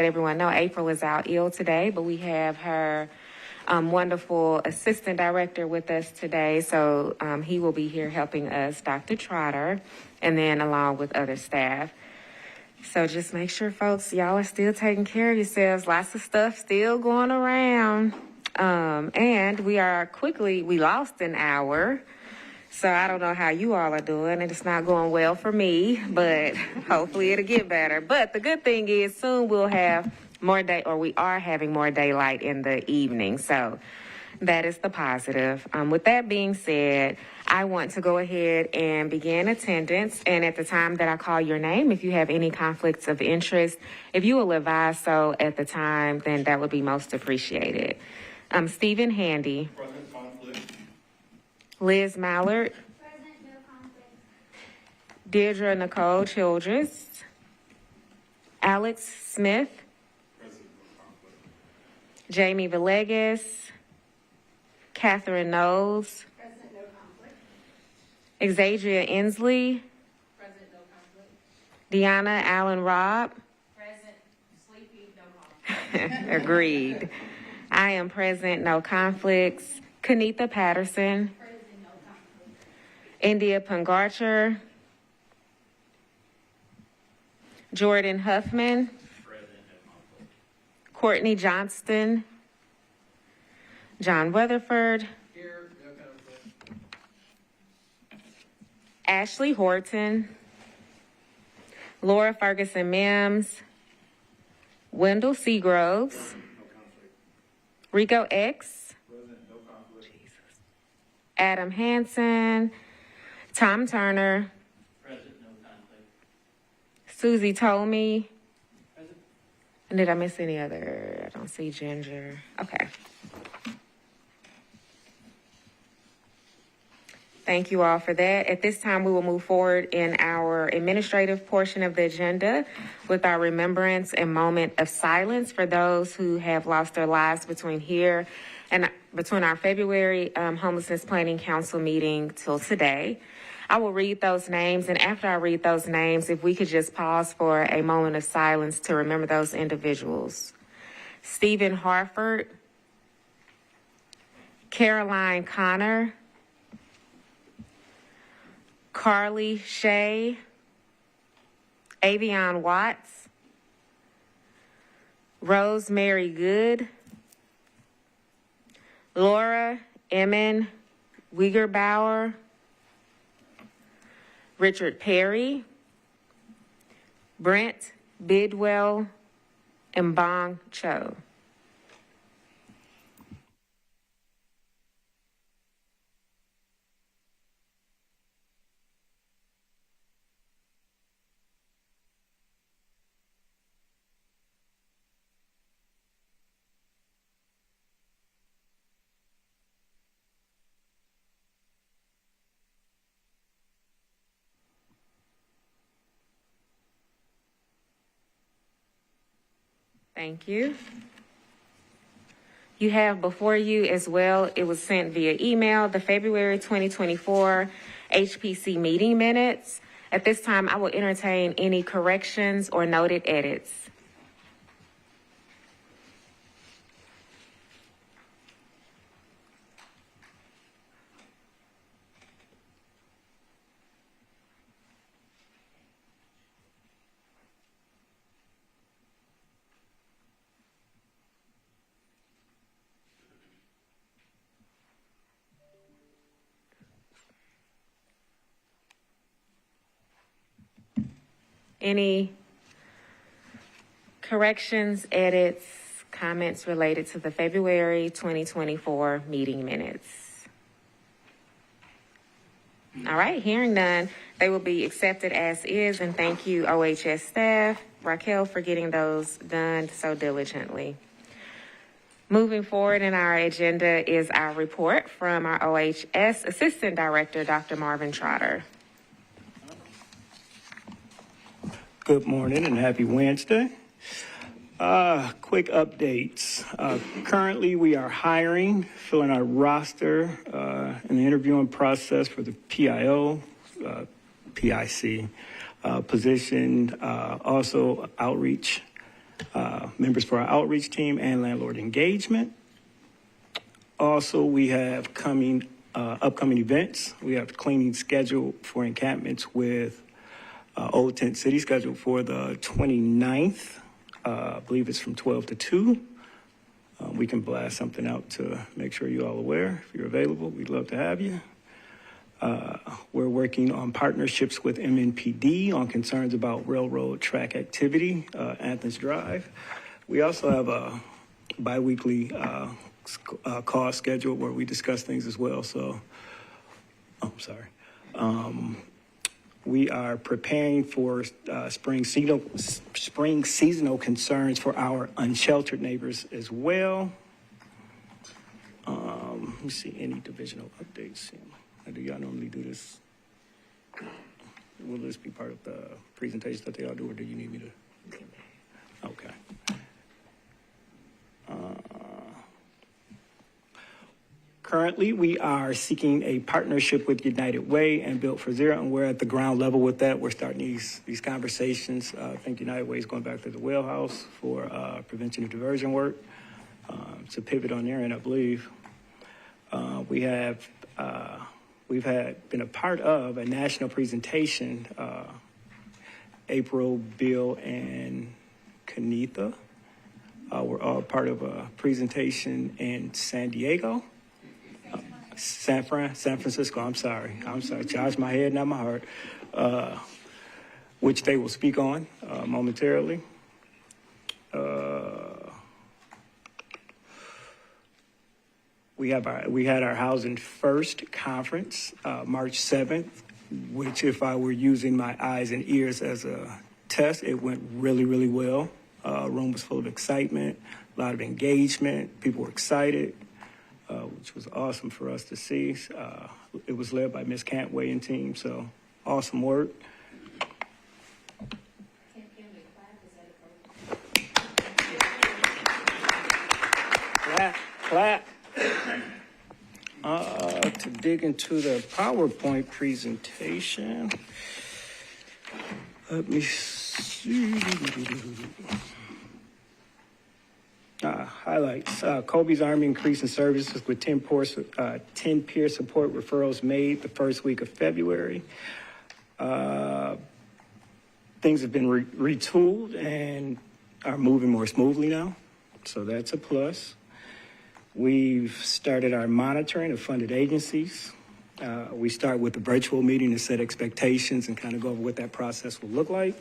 Everyone know April is out ill today, but we have her wonderful assistant director with us today. So he will be here helping us, Dr. Trotter, and then along with other staff. So just make sure, folks, y'all are still taking care of yourselves. Lots of stuff still going around. And we lost an hour. So I don't know how you all are doing, and it's not going well for me, but hopefully it'll get better. But the good thing is soon we'll have we are having more daylight in the evening. So that is the positive. With that being said, I want to go ahead and begin attendance. And at the time that I call your name, if you have any conflicts of interest, if you will advise so at the time, then that would be most appreciated. Stephen Handy. Present conflict. Liz Mallard. Present, no conflict. Deirdre Nicole Childress. Alex Smith. Present, no conflict. Jamie Villegas. Catherine Knowles. Present, no conflict. Xadria Inslee. Present, no conflict. Deanna Allen Robb. Present, sleepy, no conflict. Agreed. I am present, no conflicts. Kanitha Patterson. Present, no conflict. India Pungarcher. Jordan Huffman. Present, no conflict. Courtney Johnston. John Weatherford. Here, no conflict. Ashley Horton. Laura Ferguson Mims. Wendell Seagroves. No conflict. Rico X. Present, no conflict. Adam Hansen. Tom Turner. Present, no conflict. Susie Tomey. Present. And did I miss any other? I don't see Ginger. Okay. Thank you all for that. At this time, we will move forward in our administrative portion of the agenda with our remembrance and moment of silence for those who have lost their lives between our February Homelessness Planning Council meeting till today. I will read those names, and after I read those names, if we could just pause for a moment of silence to remember those individuals. Stephen Harford, Caroline Connor, Carly Shea, Avion Watts, Rosemary Good, Laura Emmon Wiegerbauer, Richard Perry, Brent Bidwell, and Bong Cho. Thank you. You have before you as well, it was sent via email, the February 2024 HPC meeting minutes. At this time, I will entertain any corrections or noted edits. Any corrections, edits, comments related to the February 2024 meeting minutes? All right, hearing none, they will be accepted as is, and thank you, OHS staff, Raquel, for getting those done so diligently. Moving forward in our agenda is our report from our OHS Assistant Director, Dr. Marvin Trotter. Good morning and happy Wednesday. Quick updates. Currently, we are hiring, filling our roster in the interviewing process for the PIO, PIC position, also outreach members for our outreach team and landlord engagement. Also, we have upcoming events. We have cleaning scheduled for encampments with Old Tent City scheduled for the 29th. I believe it's from 12 to 2. We can blast something out to make sure you're all aware. If you're available, we'd love to have you. We're working on partnerships with MNPD on concerns about railroad track activity, Athens Drive. We also have a biweekly call schedule where we discuss things as well. So, we are preparing for spring seasonal concerns for our unsheltered neighbors as well. Let me see any divisional updates. Do y'all normally do this? Will this be part of the presentation that they all do, or do you need me to? Okay. Currently, we are seeking a partnership with United Way and Built for Zero, and we're at the ground level with that. We're starting these conversations. I think United Way is going back to the wheelhouse for prevention of diversion work. It's a pivot on their end, I believe. We've been a part of a national presentation. April, Bill, and Kanitha were all part of a presentation in San Diego. San Francisco, I'm sorry. Charge my head, not my heart. Which they will speak on momentarily. We had our Housing First conference, March 7th, which if I were using my eyes and ears as a test, it went really, really well. Room was full of excitement, a lot of engagement. People were excited. Which was awesome for us to see. It was led by Ms. Cantway and team, so awesome work. Clap. To dig into the PowerPoint presentation, let me see. Highlights. Kobe's Army increasing services with 10 peer support referrals made the first week of February. Things have been retooled and are moving more smoothly now, so that's a plus. We've started our monitoring of funded agencies. We start with a virtual meeting to set expectations and kind of go over what that process will look like.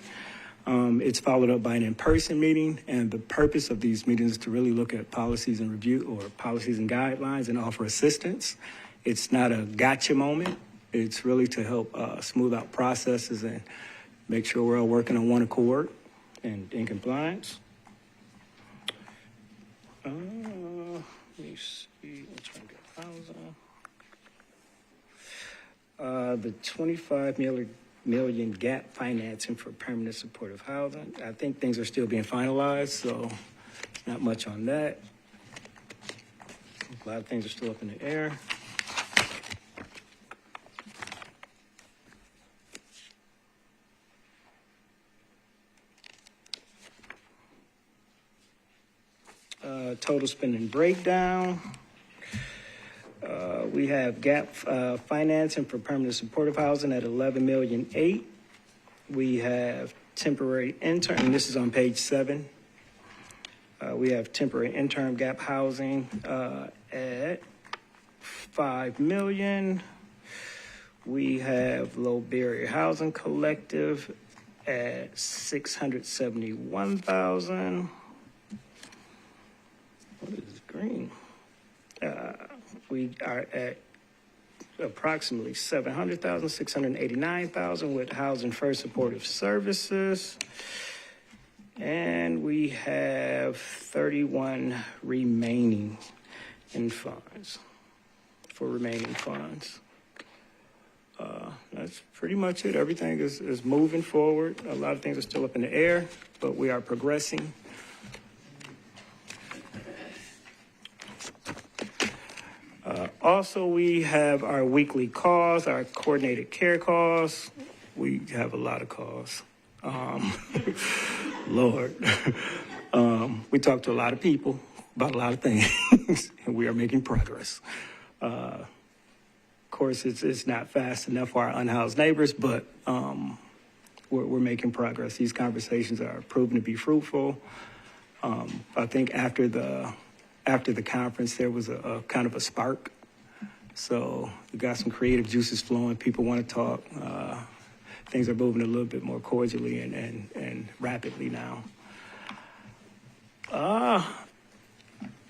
It's followed up by an in-person meeting, and the purpose of these meetings is to really look at policies and review or policies and guidelines and offer assistance. It's not a gotcha moment. It's really to help smooth out processes and make sure we're all working on one accord and in compliance. Let me see. I'm trying to get housing. The $25 million gap financing for permanent supportive housing. I think things are still being finalized, so not much on that. A lot of things are still up in the air. Total spending breakdown. We have gap financing for permanent supportive housing at $11.8 million. We have temporary intern, and this is on page 7. We have temporary interim gap housing at $5 million. We have low barrier housing collective at $671,000. What is green? We are at approximately $700,000, $689,000 with Housing First Supportive Services. And we have 31 remaining in funds, for remaining funds. That's pretty much it. Everything is moving forward. A lot of things are still up in the air, but we are progressing. Also, we have our weekly calls, our coordinated care calls. We have a lot of calls. Lord. We talked to a lot of people about a lot of things, and we are making progress. Of course, it's not fast enough for our unhoused neighbors, but we're making progress. These conversations are proven to be fruitful. I think after the conference, there was a kind of a spark. So we got some creative juices flowing. People want to talk. Things are moving a little bit more cordially and rapidly now.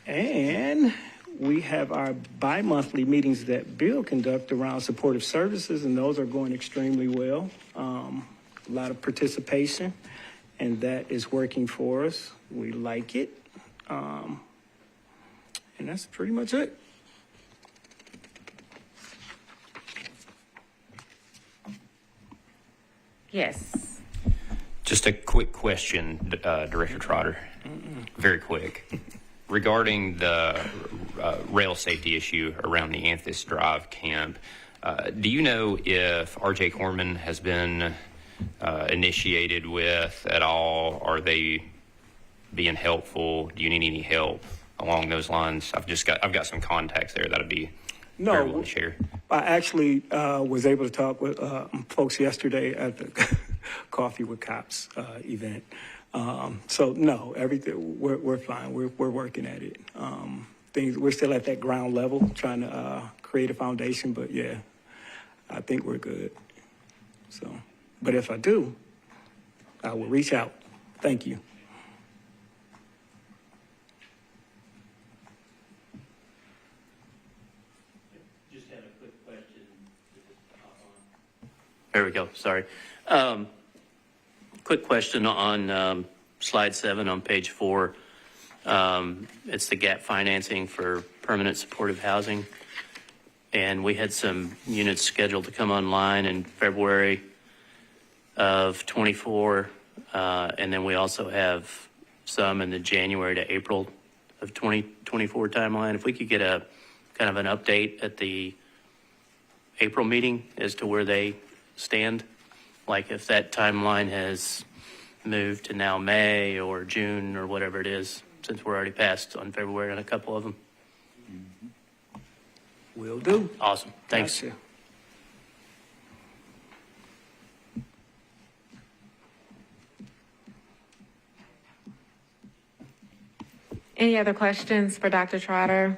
And we have our bi-monthly meetings that Bill conducts around supportive services, and those are going extremely well. A lot of participation, and that is working for us. We like it. And that's pretty much it. Yes. Just a quick question, Director Trotter. Very quick. Regarding the rail safety issue around the Anthus Drive camp, do you know if R.J. Corman has been initiated with at all? Are they being helpful? Do you need any help along those lines? I've got some contacts there that'd be very willing to share. I actually was able to talk with folks yesterday at the Coffee with Cops event. So no, everything we're fine. We're working at it. We're still at that ground level, trying to create a foundation. But yeah, I think we're good. So, but if I do, I will reach out. Thank you. Just had a quick question. Hop on. There we go. Sorry. Quick question on slide 7 on page 4. It's the gap financing for permanent supportive housing. And we had some units scheduled to come online in February of 24. And then we also have some in the January to April of 2024 timeline. If we could get a kind of an update at the April meeting as to where they stand, like if that timeline has moved to now May or June or whatever it is, since we're already passed on February on a couple of them. Will do. Awesome. Thanks. Gotcha. Any other questions for Dr. Trotter?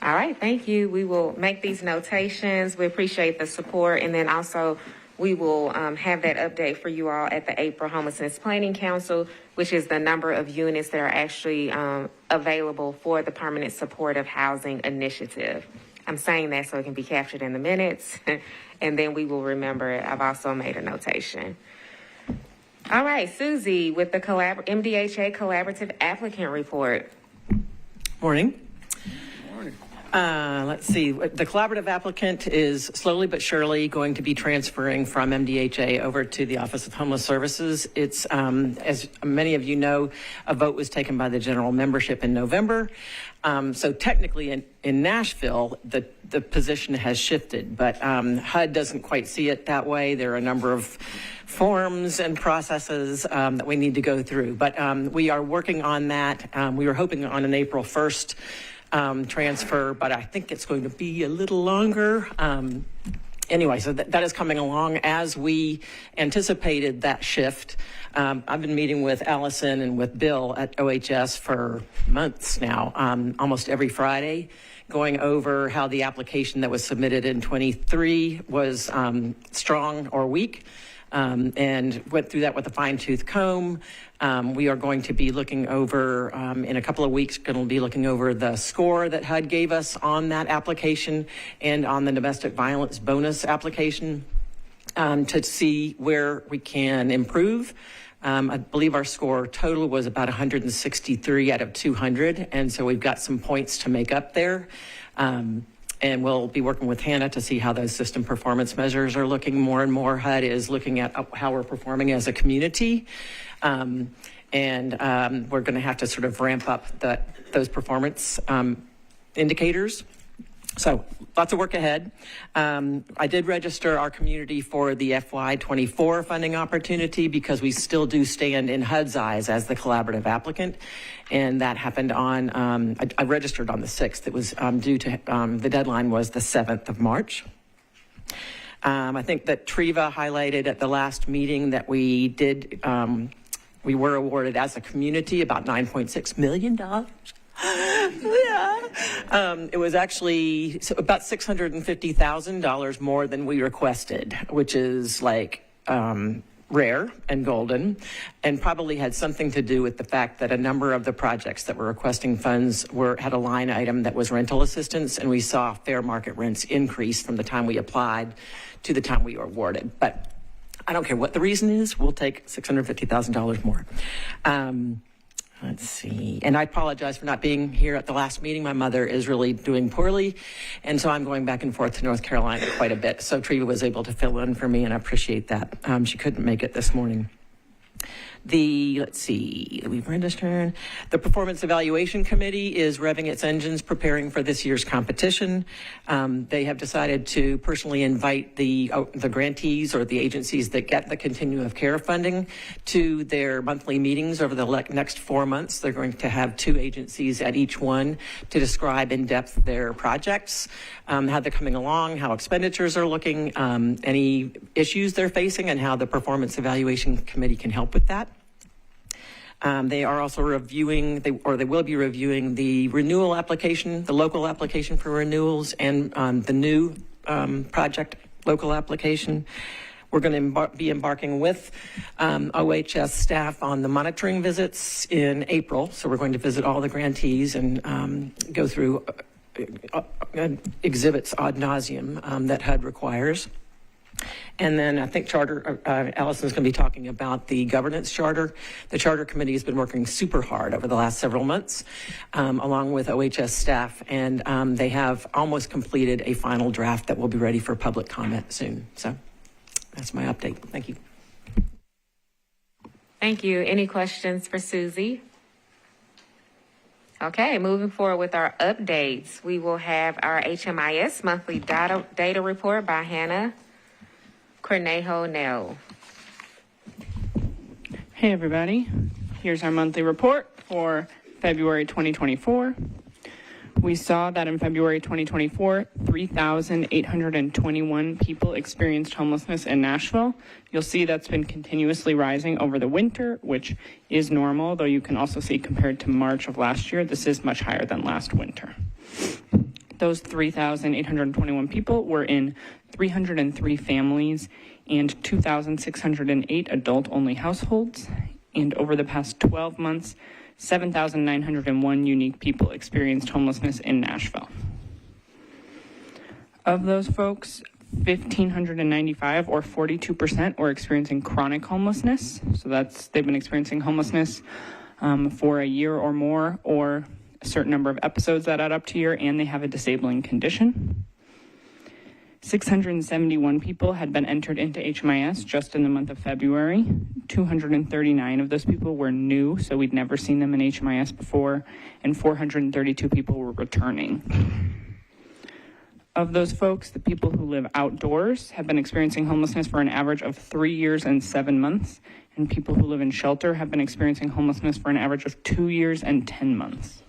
All right, thank you. We will make these notations. We appreciate the support. And then also we will have that update for you all at the April Homelessness Planning Council, which is the number of units that are actually available for the Permanent Supportive Housing Initiative. I'm saying that so it can be captured in the minutes, and then we will remember it. I've also made a notation. All right, Susie with the MDHA Collaborative Applicant Report. Morning. Let's see. The collaborative applicant is slowly but surely going to be transferring from MDHA over to the Office of Homeless Services. It's, as many of you know, a vote was taken by the general membership in November. So technically in Nashville, the position has shifted, but HUD doesn't quite see it that way. There are a number of forms and processes that we need to go through, but we are working on that. We were hoping on an April 1st transfer, but I think it's going to be a little longer. Anyway, so that is coming along as we anticipated that shift. I've been meeting with Allison and with Bill at OHS for months now, almost every Friday, going over how the application that was submitted in 23 was strong or weak. And went through that with a fine-tooth comb. We are going to be looking over, in a couple of weeks, going to be looking over the score that HUD gave us on that application and on the domestic violence bonus application to see where we can improve. I believe our score total was about 163 out of 200, and so we've got some points to make up there. And we'll be working with Hannah to see how those system performance measures are looking more and more. HUD is looking at how we're performing as a community. And we're going to have to sort of ramp up those performance indicators. So lots of work ahead. I did register our community for the FY24 funding opportunity because we still do stand in HUD's eyes as the collaborative applicant. And that happened on, I registered on the 6th. It was due to, the deadline was the 7th of March. I think that Treva highlighted at the last meeting that we did, we were awarded as a community about $9.6 million. Yeah. It was actually about $650,000 more than we requested, which is like rare and golden, and probably had something to do with the fact that a number of the projects that were requesting funds had a line item that was rental assistance, and we saw fair market rents increase from the time we applied to the time we were awarded. But I don't care what the reason is, we'll take $650,000 more. Let's see. And I apologize for not being here at the last meeting. My mother is really doing poorly, and so I'm going back and forth to North Carolina quite a bit. So Treva was able to fill in for me, and I appreciate that. She couldn't make it this morning. Let's see, we've registered. The Performance Evaluation Committee is revving its engines, preparing for this year's competition. They have decided to personally invite the grantees or the agencies that get the continuum of care funding to their monthly meetings over the next 4 months. They're going to have 2 agencies at each one to describe in depth their projects, how they're coming along, how expenditures are looking, any issues they're facing, and how the Performance Evaluation Committee can help with that. They are also reviewing, they will be reviewing the renewal application, the local application for renewals, and the new project local application. We're going to be embarking with OHS staff on the monitoring visits in April. So we're going to visit all the grantees and go through exhibits ad nauseum that HUD requires. And then I think Allison's going to be talking about the governance charter. The charter committee has been working super hard over the last several months, along with OHS staff, and they have almost completed a final draft that will be ready for public comment soon. So that's my update. Thank you. Thank you. Any questions for Susie? Okay, moving forward with our updates, we will have our HMIS monthly data report by Hannah Cornejo-Nell. Hey everybody, here's our monthly report for February 2024. We saw that in February 2024, 3,821 people experienced homelessness in Nashville. You'll see that's been continuously rising over the winter, which is normal, though you can also see compared to March of last year, this is much higher than last winter. Those 3,821 people were in 303 families and 2,608 adult-only households. And over the past 12 months, 7,901 unique people experienced homelessness in Nashville. Of those folks, 1,595 or 42% were experiencing chronic homelessness. So they've been experiencing homelessness for a year or more, or a certain number of episodes that add up to a year, and they have a disabling condition. 671 people had been entered into HMIS just in the month of February. 239 of those people were new, so we'd never seen them in HMIS before, and 432 people were returning. Of those folks, the people who live outdoors have been experiencing homelessness for an average of 3 years and 7 months, and people who live in shelter have been experiencing homelessness for an average of 2 years and 10 months.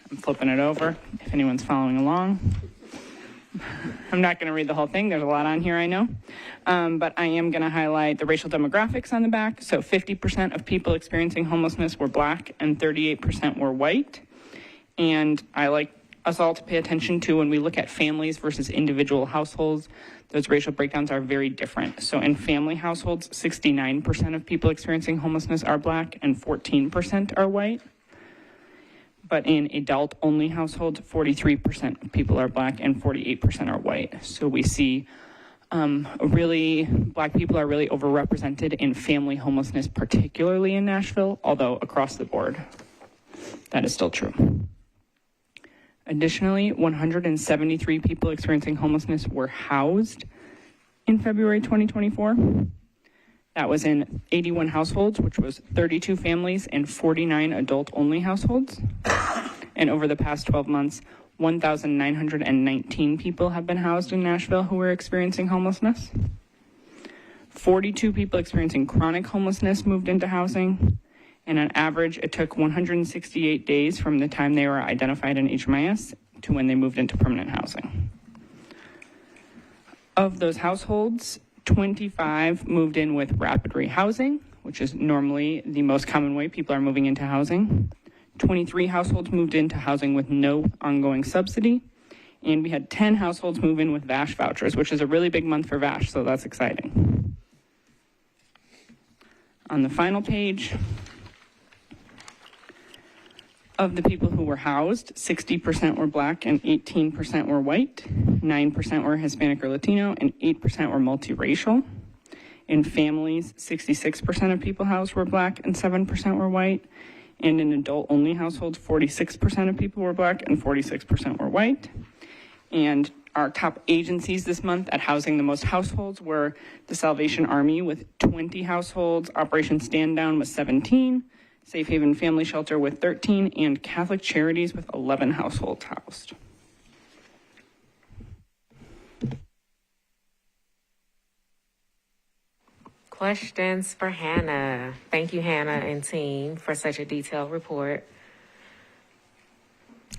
I'm flipping it over if anyone's following along. I'm not going to read the whole thing. There's a lot on here, I know. But I am going to highlight the racial demographics on the back. So 50% of people experiencing homelessness were Black and 38% were white. And I like us all to pay attention to when we look at families versus individual households, those racial breakdowns are very different. So in family households, 69% of people experiencing homelessness are Black and 14% are white. But in adult-only households, 43% of people are Black and 48% are white. So we see Black people are really overrepresented in family homelessness, particularly in Nashville, although across the board, that is still true. Additionally, 173 people experiencing homelessness were housed in February 2024. That was in 81 households, which was 32 families and 49 adult-only households. And over the past 12 months, 1,919 people have been housed in Nashville who are experiencing homelessness. 42 people experiencing chronic homelessness moved into housing. And on average, it took 168 days from the time they were identified in HMIS to when they moved into permanent housing. Of those households, 25 moved in with rapid rehousing, which is normally the most common way people are moving into housing. 23 households moved into housing with no ongoing subsidy. And we had 10 households move in with VASH vouchers, which is a really big month for VASH, so that's exciting. On the final page, of the people who were housed, 60% were Black and 18% were white, 9% were Hispanic or Latino, and 8% were multiracial. In families, 66% of people housed were Black and 7% were white. And in adult-only households, 46% of people were Black and 46% were white. And our top agencies this month at housing the most households were the Salvation Army with 20 households, Operation Stand Down with 17, Safe Haven Family Shelter with 13, and Catholic Charities with 11 households housed. Questions for Hannah. Thank you, Hannah and team, for such a detailed report.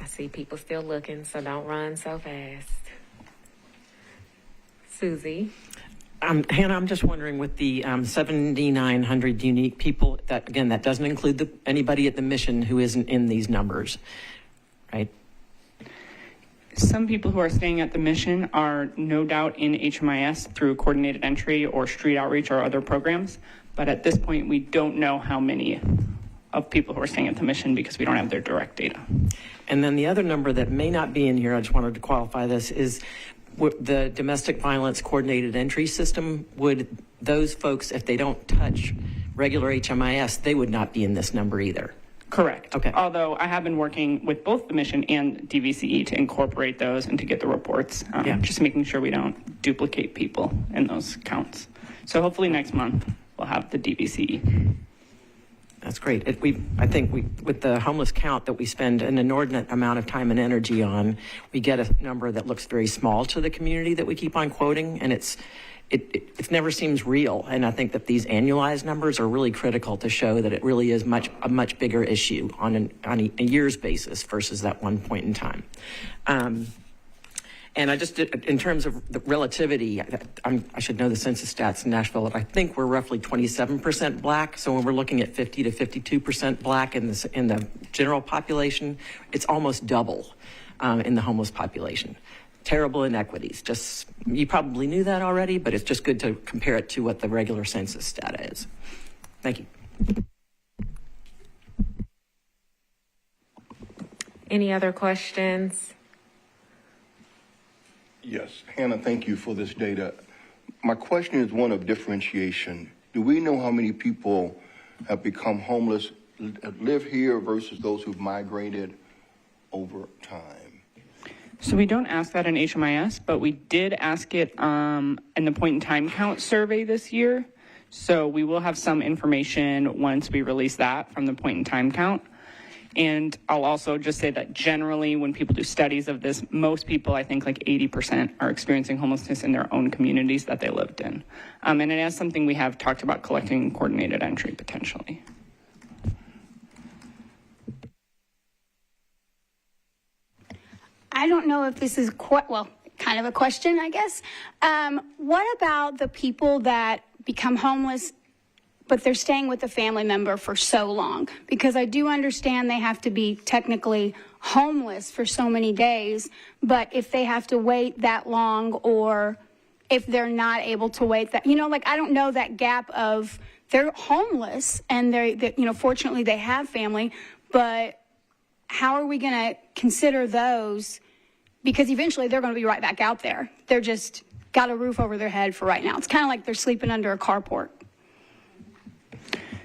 I see people still looking, so don't run so fast. Susie. Hannah, I'm just wondering, with the 7,900 unique people, that again, that doesn't include anybody at the mission who isn't in these numbers, right? Some people who are staying at the mission are no doubt in HMIS through coordinated entry or street outreach or other programs, but at this point we don't know how many of people who are staying at the mission because we don't have their direct data. And then the other number that may not be in here, I just wanted to qualify this, is the domestic violence coordinated entry system. Would those folks, if they don't touch regular HMIS, they would not be in this number either? Correct. Okay. Although I have been working with both the mission and DVCE to incorporate those and to get the reports, just making sure we don't duplicate people in those counts. So hopefully next month we'll have the DVCE. That's great. I think with the homeless count that we spend an inordinate amount of time and energy on, we get a number that looks very small to the community that we keep on quoting, and it never seems real. And I think that these annualized numbers are really critical to show that it really is a much bigger issue on a year's basis versus that one point in time. And I just, in terms of the relativity, I should know the census stats in Nashville, but I think we're roughly 27% Black. So when we're looking at 50 to 52% Black in the general population, it's almost double in the homeless population. Terrible inequities. Just, you probably knew that already, but it's just good to compare it to what the regular census data is. Thank you. Any other questions? Yes, Hannah, thank you for this data. My question is one of differentiation. Do we know how many people have become homeless, live here versus those who've migrated over time? So we don't ask that in HMIS, but we did ask it in the point in time count survey this year. So we will have some information once we release that from the point in time count. And I'll also just say that generally when people do studies of this, most people, I think like 80% are experiencing homelessness in their own communities that they lived in. And it is something we have talked about collecting coordinated entry potentially. I don't know if this is kind of a question, I guess. What about the people that become homeless but they're staying with a family member for so long? Because I do understand they have to be technically homeless for so many days, but if they have to wait that long, or if they're not able to wait that, I don't know that gap of they're homeless and fortunately they have family, but how are we going to consider those? Because eventually they're going to be right back out there. They're just got a roof over their head for right now. It's kind of like they're sleeping under a carport.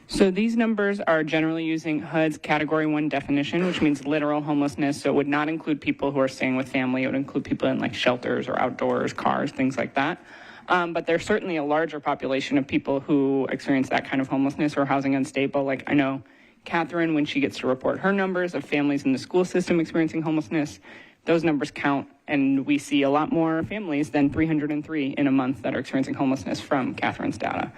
So these numbers are generally using HUD's Category 1 definition, which means literal homelessness. So it would not include people who are staying with family. It would include people in like shelters or outdoors, cars, things like that. But there's certainly a larger population of people who experience that kind of homelessness or housing unstable. Like I know Catherine, when she gets to report her numbers of families in the school system experiencing homelessness, those numbers count, and we see a lot more families than 303 in a month that are experiencing homelessness from Catherine's data.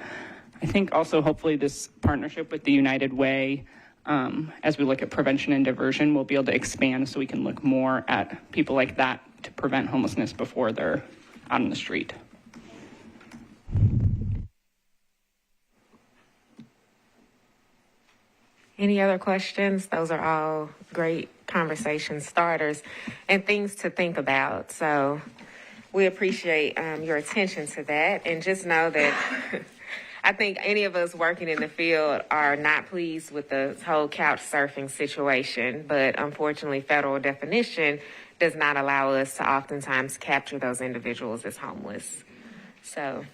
I think also hopefully this partnership with the United Way, as we look at prevention and diversion, will be able to expand so we can look more at people like that to prevent homelessness before they're out on the street. Any other questions? Those are all great conversation starters and things to think about. So we appreciate your attention to that. And just know that I think any of us working in the field are not pleased with the whole couch surfing situation. But unfortunately, federal definition does not allow us to oftentimes capture those individuals as homeless. So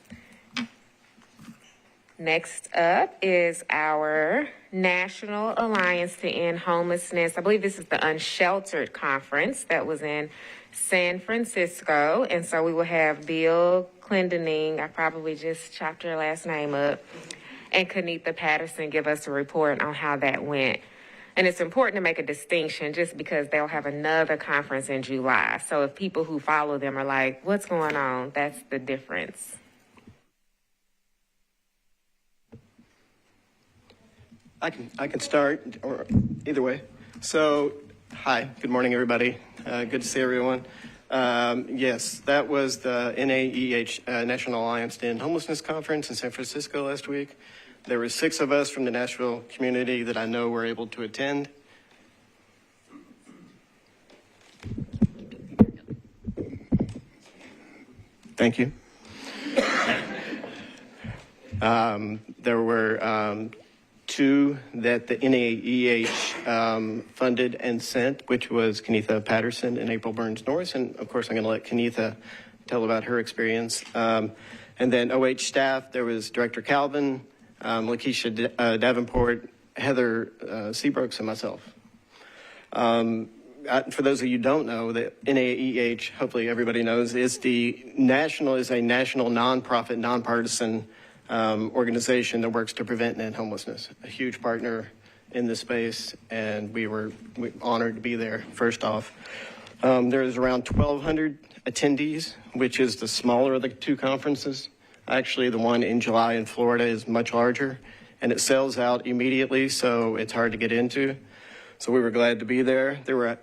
next up is our National Alliance to End Homelessness. I believe this is the Unsheltered Conference that was in San Francisco. And so we will have Bill Clendening, I probably just chopped your last name up, and Kenitha Patterson give us a report on how that went. And it's important to make a distinction just because they'll have another conference in July. So if people who follow them are like, what's going on? That's the difference. I can start, or either way. So, hi, good morning, everybody. Good to see everyone. Yes, that was the NAEH, National Alliance to End Homelessness Conference in San Francisco last week. There were 6 of us from the Nashville community that I know were able to attend. Thank you. There were 2 that the NAEH funded and sent, which was Kenitha Patterson and April Burns Norris. And of course, I'm going to let Kenitha tell about her experience. And then OH staff, there was Director Calvin, Lakeisha Davenport, Heather Seabrooks, and myself. For those of you who don't know, the NAEH, hopefully everybody knows, is a national nonprofit, nonpartisan organization that works to prevent and end homelessness. A huge partner in this space, and we're honored to be there. First off, there's around 1,200 attendees, which is the smaller of the 2 conferences. Actually, the one in July in Florida is much larger, and it sells out immediately, so it's hard to get into. So we were glad to be there. There were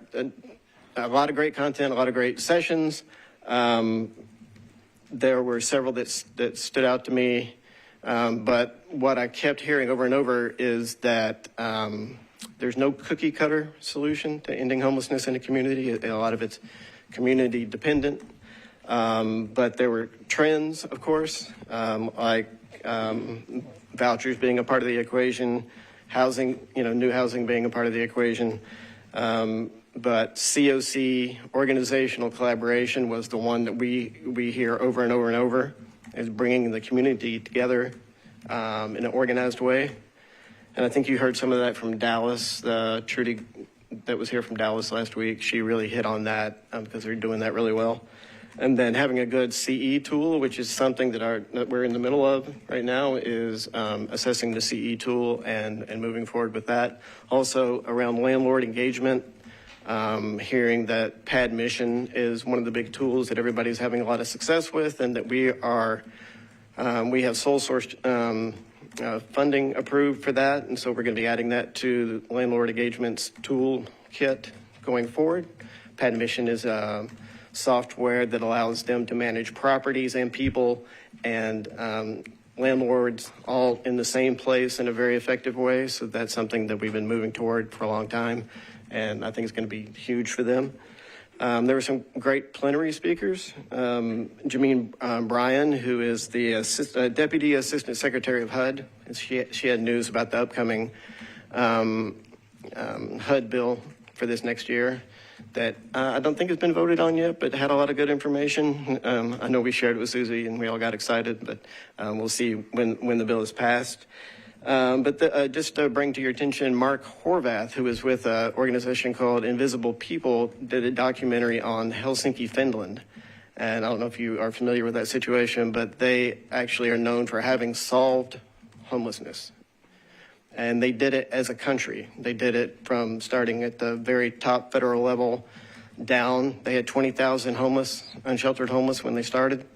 a lot of great content, a lot of great sessions. There were several that stood out to me. But what I kept hearing over and over is that there's no cookie cutter solution to ending homelessness in a community. A lot of it's community dependent. But there were trends, of course, like vouchers being a part of the equation, housing, new housing being a part of the equation. But COC, organizational collaboration, was the one that we hear over and over and over, is bringing the community together in an organized way. And I think you heard some of that from Dallas. Trudy that was here from Dallas last week, she really hit on that because they're doing that really well. And then having a good CE tool, which is something that we're in the middle of right now, is assessing the CE tool and moving forward with that. Also around landlord engagement, hearing that PAD mission is one of the big tools that everybody's having a lot of success with, and that we have sole sourced funding approved for that. And so we're going to be adding that to the landlord engagements tool kit going forward. PAD mission is software that allows them to manage properties and people and landlords all in the same place in a very effective way. So that's something that we've been moving toward for a long time, and I think it's going to be huge for them. There were some great plenary speakers. Jameen Bryan, who is the Deputy Assistant Secretary of HUD, and she had news about the upcoming HUD bill for this next year that I don't think has been voted on yet, but had a lot of good information. I know we shared it with Susie and we all got excited, but we'll see when the bill is passed. Just to bring to your attention, Mark Horvath, who is with an organization called Invisible People, did a documentary on Helsinki, Finland. And I don't know if you are familiar with that situation, but they actually are known for having solved homelessness. And they did it as a country. They did it from starting at the very top federal level down. They had 20,000 unsheltered homeless when they started,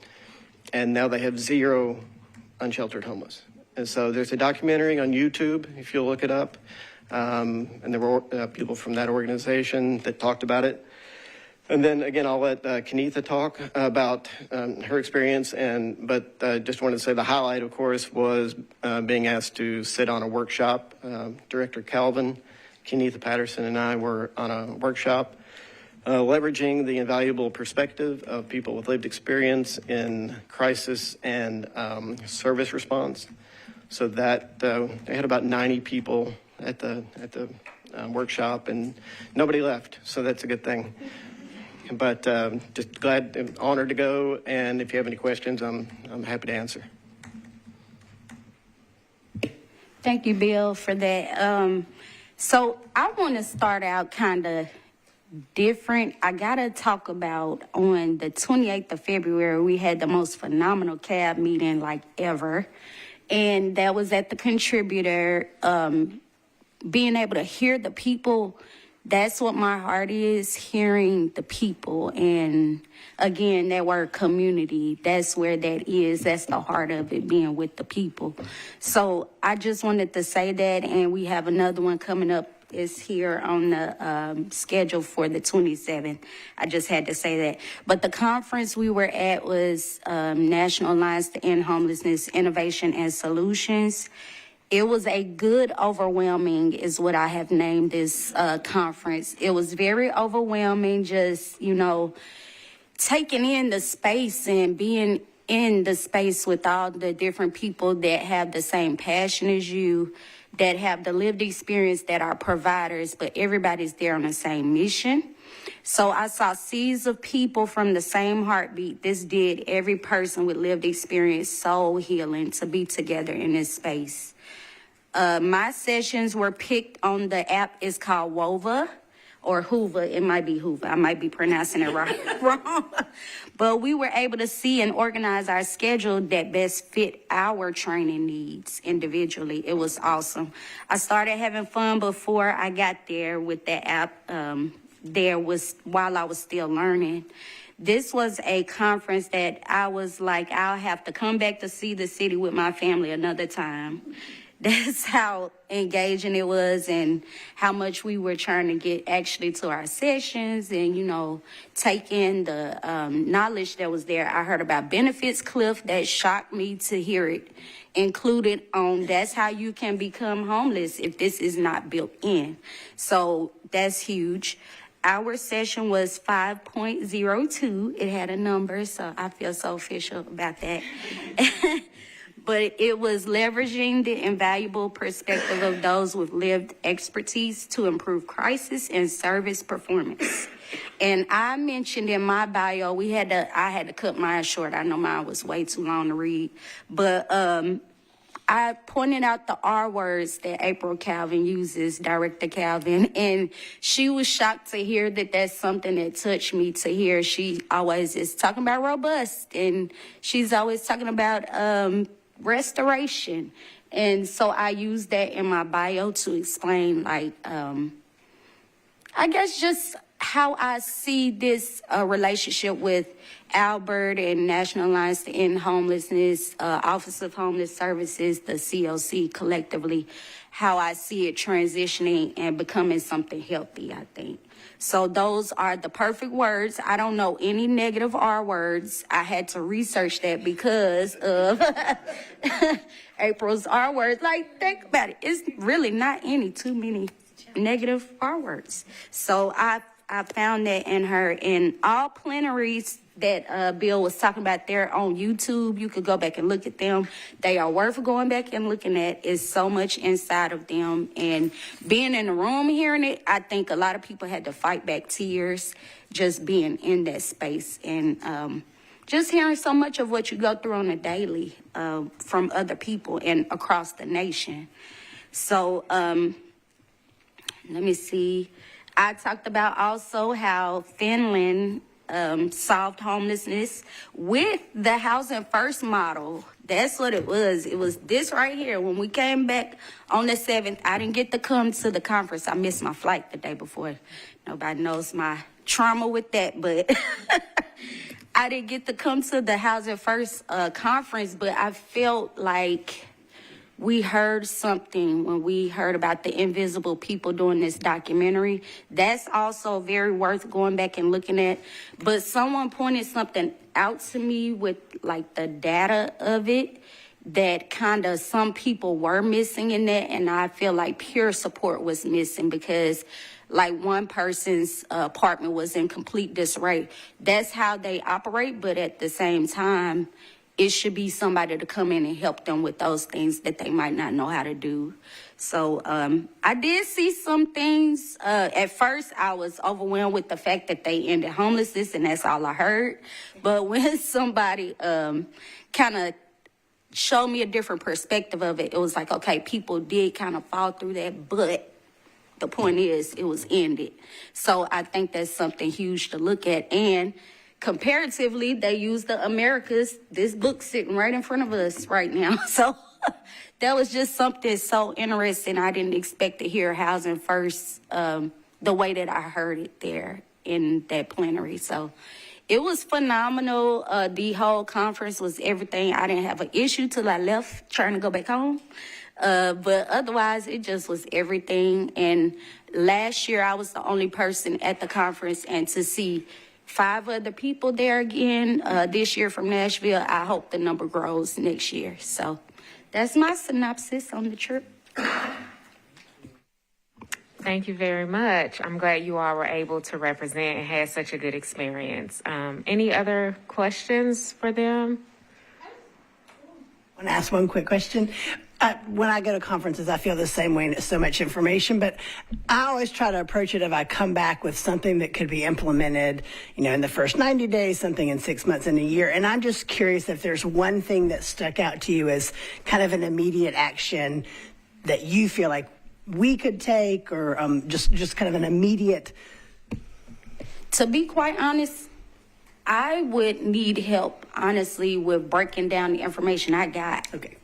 and now they have 0 unsheltered homeless. And so there's a documentary on YouTube, if you'll look it up. And there were people from that organization that talked about it. And then again, I'll let Kenitha talk about her experience. But just wanted to say the highlight, of course, was being asked to sit on a workshop. Director Calvin, Kenitha Patterson, and I were on a workshop leveraging the invaluable perspective of people with lived experience in crisis and service response. So that they had about 90 people at the workshop, and nobody left. So that's a good thing. But just glad and honored to go. And if you have any questions, I'm happy to answer. Thank you, Bill, for that. So I want to start out kind of different. I got to talk about on the 28th of February, we had the most phenomenal CAB meeting like ever. And that was at the contributor, being able to hear the people. That's what my heart is, hearing the people. And again, that word community, that's where that is. That's the heart of it, being with the people. So I just wanted to say that, and we have another one coming up. Is here on the schedule for the 27th. I just had to say that. But the conference we were at was National Alliance to End Homelessness, Innovation and Solutions. It was a good overwhelming is what I have named this conference. It was very overwhelming, just, taking in the space and being in the space with all the different people that have the same passion as you, that have the lived experience, that are providers, but everybody's there on the same mission. So I saw seas of people from the same heartbeat. This did every person with lived experience, soul healing, to be together in this space. My sessions were picked on the app. It's called WOVA or Hoover. It might be Hoover. I might be pronouncing it wrong. But we were able to see and organize our schedule that best fit our training needs individually. It was awesome. I started having fun before I got there with the app. While I was still learning. This was a conference that I was like, I'll have to come back to see the city with my family another time. That's how engaging it was, and how much we were trying to get actually to our sessions and, take in the knowledge that was there. I heard about benefits cliff. That shocked me to hear it included on that's how you can become homeless if this is not built in. So that's huge. Our session was 5.02. It had a number, so I feel so official about that. But it was leveraging the invaluable perspective of those with lived expertise to improve crisis and service performance. And I mentioned in my bio, I had to cut mine short. I know mine was way too long to read. But I pointed out the R words that April Calvin uses, Director Calvin, and she was shocked to hear that that's something that touched me to hear. She always is talking about robust, and she's always talking about restoration. And so I use that in my bio to explain, I guess just how I see this relationship with Albert and National Alliance to End Homelessness, Office of Homeless Services, the COC collectively, how I see it transitioning and becoming something healthy, I think. So those are the perfect words. I don't know any negative R words. I had to research that because of April's R words. Think about it. It's really not too many negative R words. So I found that in her. In all plenaries that Bill was talking about, they're on YouTube. You could go back and look at them. They are worth going back and looking at. It's so much inside of them. And being in the room hearing it, I think a lot of people had to fight back tears just being in that space. And just hearing so much of what you go through on a daily from other people and across the nation. So let me see. I talked about also how Finland solved homelessness with the Housing First model. That's what it was. It was this right here. When we came back on the 7th, I didn't get to come to the conference. I missed my flight the day before. Nobody knows my trauma with that, but I didn't get to come to the Housing First conference, but I felt like we heard something when we heard about the invisible people doing this documentary. That's also very worth going back and looking at. But someone pointed something out to me with like the data of it that kind of some people were missing in that. And I feel like peer support was missing because like one person's apartment was in complete disarray. That's how they operate. But at the same time, it should be somebody to come in and help them with those things that they might not know how to do. So I did see some things. At first, I was overwhelmed with the fact that they ended homelessness, and that's all I heard. But when somebody kind of showed me a different perspective of it, it was like, okay, people did kind of fall through that, but the point is it was ended. So I think that's something huge to look at. And comparatively, they use the Americas, this book sitting right in front of us right now. So that was just something so interesting. I didn't expect to hear Housing First the way that I heard it there in that plenary. So it was phenomenal. The whole conference was everything. I didn't have an issue till I left trying to go back home. But otherwise, it just was everything. And last year, I was the only person at the conference, and to see 5 other people there again this year from Nashville, I hope the number grows next year. So that's my synopsis on the trip. Thank you very much. I'm glad you all were able to represent and had such a good experience. Any other questions for them? I want to ask one quick question. When I go to conferences, I feel the same way, and it's so much information, but I always try to approach it if I come back with something that could be implemented, in the first 90 days, something in 6 months, in a year. And I'm just curious if there's one thing that stuck out to you as kind of an immediate action that you feel like we could take, or just kind of an immediate. To be quite honest, I would need help, honestly, with breaking down the information I got. Okay.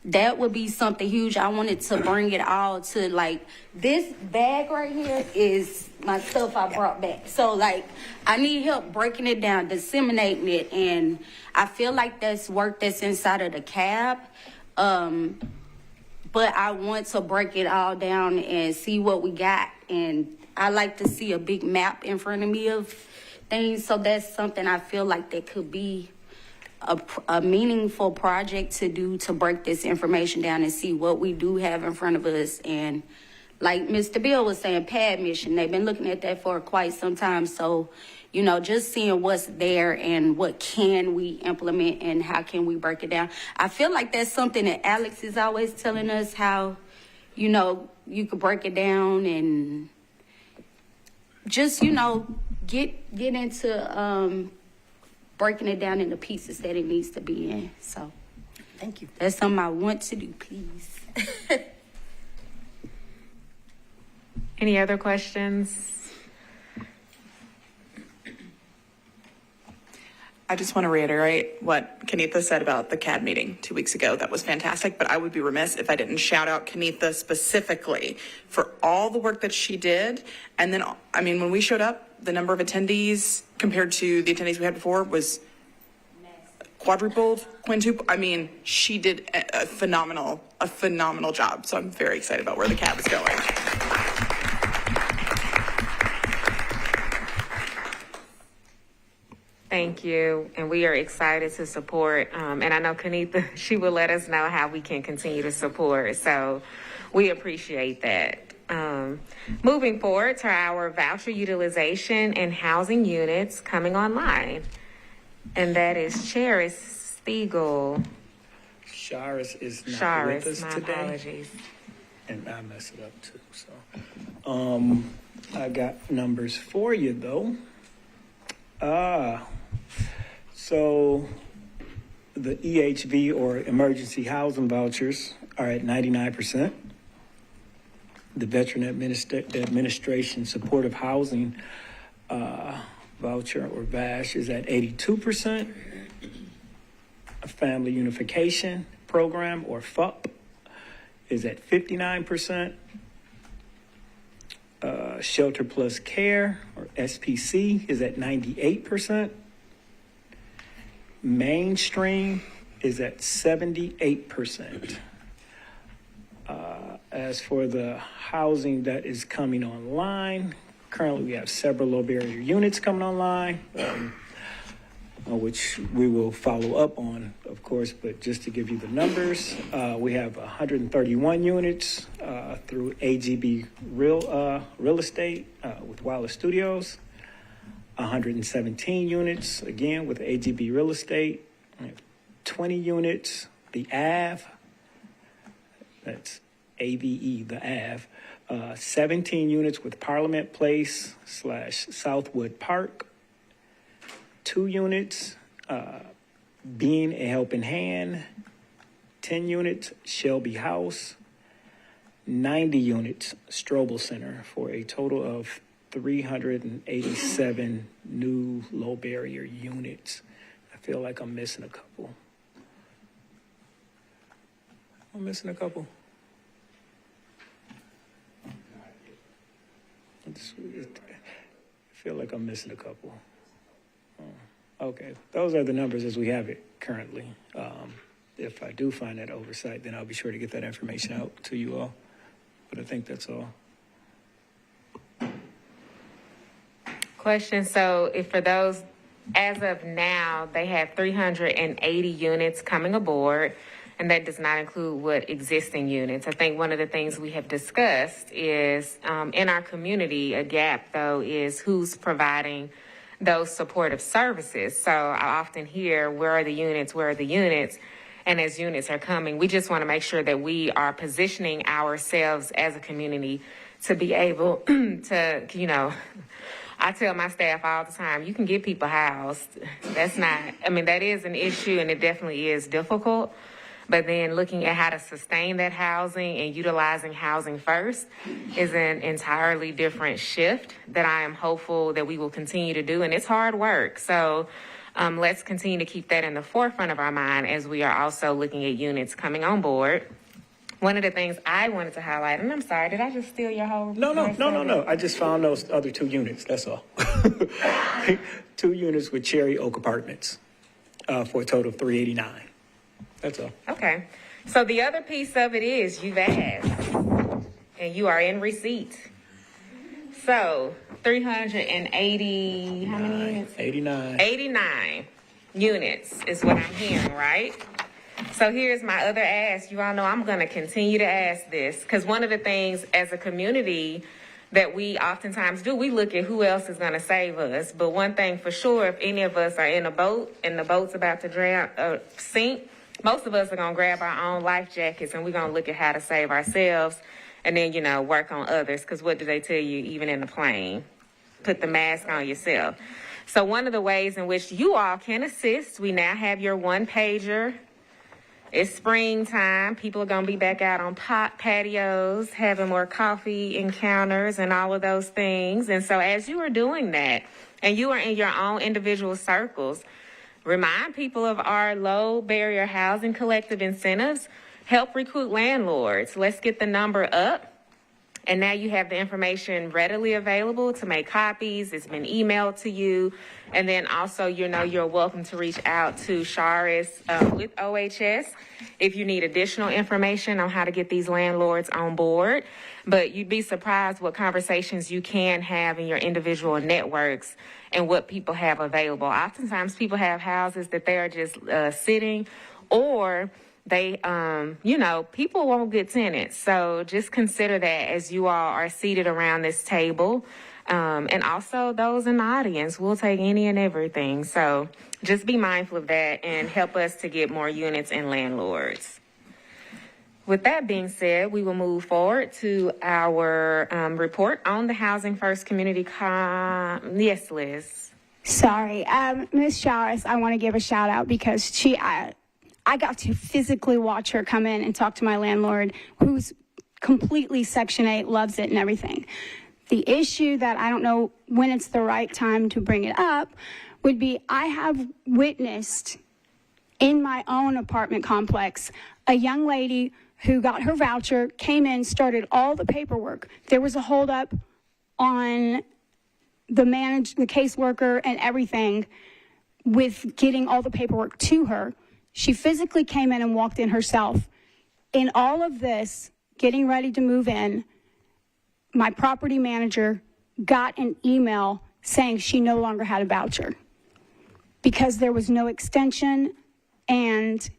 That would be something huge. I wanted to bring it all to, like, this bag right here is my stuff I brought back. So, like, I need help breaking it down, disseminating it, and I feel like that's work that's inside of the cab. But I want to break it all down and see what we got. And I like to see a big map in front of me of things. So that's something I feel like that could be a meaningful project to do, to break this information down and see what we do have in front of us. And like Mr. Bill was saying, PAD mission, they've been looking at that for quite some time. So, just seeing what's there and what can we implement and how can we break it down. I feel like that's something that Alex is always telling us, how, you could break it down and just, get into breaking it down into pieces that it needs to be in. So thank you. That's something I want to do, please. Any other questions? I just want to reiterate what Kenitha said about the CAD meeting 2 weeks ago. That was fantastic, but I would be remiss if I didn't shout out Kenitha specifically for all the work that she did. And then, when we showed up, the number of attendees compared to the attendees we had before was quadrupled, quintupled. She did a phenomenal job. So I'm very excited about where the CAD is going. Thank you, and we are excited to support, and I know Kenitha, she will let us know how we can continue to support, so we appreciate that. Moving forward to our voucher utilization and housing units coming online, and that is Charis Spiegel. Charis is not with us my today. Apologies. And I mess it up too, so. I got numbers for you, though. So the EHV, or emergency housing vouchers, are at 99%. The Veteran Administration Supportive Housing voucher or VASH is at 82%. A family unification program or FUP is at 59%. Shelter plus care or SPC is at 98%. Mainstream is at 78%. As for the housing that is coming online, currently we have several low barrier units coming online, which we will follow up on, of course, but just to give you the numbers, we have 131 units through AGB Real Estate with Wallace Studios, 117 units, again, with AGB Real Estate, 20 units, the AVE, that's AVE, the AVE, 17 units with Parliament Place / Southwood Park, 2 units, Being a Helping Hand, 10 units, Shelby House, 90 units, Strobel Center, for a total of 387 new low barrier units. I feel like I'm missing a couple. I'm missing a couple. I feel like I'm missing a couple. Okay, those are the numbers as we have it currently. If I do find that oversight, then I'll be sure to get that information out to you all. But I think that's all. Question, so if for those, as of now, they have 380 units coming aboard, and that does not include what existing units. I think one of the things we have discussed is in our community, a gap though is who's providing those supportive services. So I often hear, where are the units, where are the units? And as units are coming, we just want to make sure that we are positioning ourselves as a community to be able to, you know, I tell my staff all the time, you can get people housed. That's not, I mean, that is an issue and it definitely is difficult. But then looking at how to sustain that housing and utilizing housing first is an entirely different shift that I am hopeful that we will continue to do. And it's hard work. So let's continue to keep that in the forefront of our mind as we are also looking at units coming on board. One of the things I wanted to highlight, and I'm sorry, did I just steal your whole? No. I just found those other 2 units. That's all. 2 units with Cherry Oak Apartments for a total of 389. That's all. Okay. So the other piece of it is you've asked and you are in receipt. So 380, how many units? 89. 89 units is what I'm hearing, right? So here's my other ask. You all know I'm going to continue to ask this because one of the things as a community that we oftentimes do, we look at who else is going to save us. But one thing for sure, if any of us are in a boat and the boat's about to drown, sink, most of us are going to grab our own life jackets and we're going to look at how to save ourselves and then, you know, work on others. Because what do they tell you even in the plane? Put the mask on yourself. So one of the ways in which you all can assist, we now have your 1-pager. It's springtime. People are going to be back out on patios, having more coffee encounters and all of those things. And so as you are doing that and you are in your own individual circles, remind people of our low barrier housing collective incentives. Help recruit landlords. Let's get the number up. And now you have the information readily available to make copies. It's been emailed to you. And then also, you know, you're welcome to reach out to Charis with OHS if you need additional information on how to get these landlords on board. But you'd be surprised what conversations you can have in your individual networks and what people have available. Oftentimes people have houses that they are just sitting, or they, you know, people won't get tenants. So just consider that as you all are seated around this table. And also those in the audience, we'll take any and everything. So just be mindful of that and help us to get more units and landlords. With that being said, we will move forward to our report on the Housing First Community. Yes, Liz. Sorry, Ms. Showers, I want to give a shout out because I got to physically watch her come in and talk to my landlord, who's completely Section 8, loves it and everything. The issue that I don't know when it's the right time to bring it up would be I have witnessed in my own apartment complex a young lady who got her voucher, came in, started all the paperwork. There was a holdup on the caseworker and everything with getting all the paperwork to her. She physically came in and walked in herself. In all of this, getting ready to move in, my property manager got an email saying she no longer had a voucher because there was no extension, and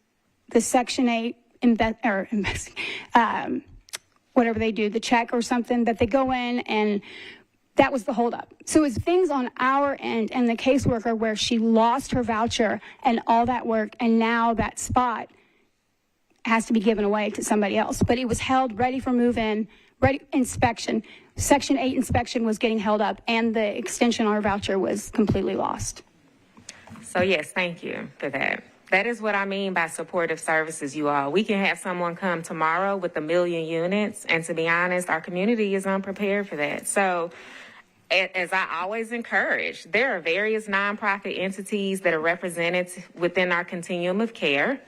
the Section 8 whatever they do, the check or something that they go in, and that was the holdup. So it's things on our end and the caseworker where she lost her voucher and all that work, and now that spot has to be given away to somebody else. But it was held ready for move-in, ready inspection. Section 8 inspection was getting held up, and the extension on her voucher was completely lost. So yes, thank you for that. That is what I mean by supportive services, you all. We can have someone come tomorrow with 1 million units, and to be honest, our community is unprepared for that. So as I always encourage, there are various nonprofit entities that are represented within our continuum of care.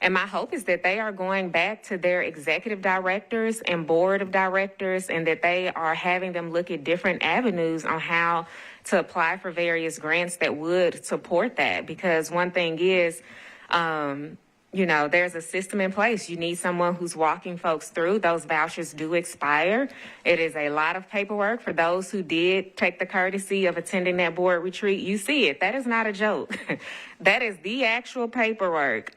And my hope is that they are going back to their executive directors and board of directors, and that they are having them look at different avenues on how to apply for various grants that would support that. Because one thing is, there's a system in place. You need someone who's walking folks through. Those vouchers do expire. It is a lot of paperwork. For those who did take the courtesy of attending that board retreat, you see it. That is not a joke. That is the actual paperwork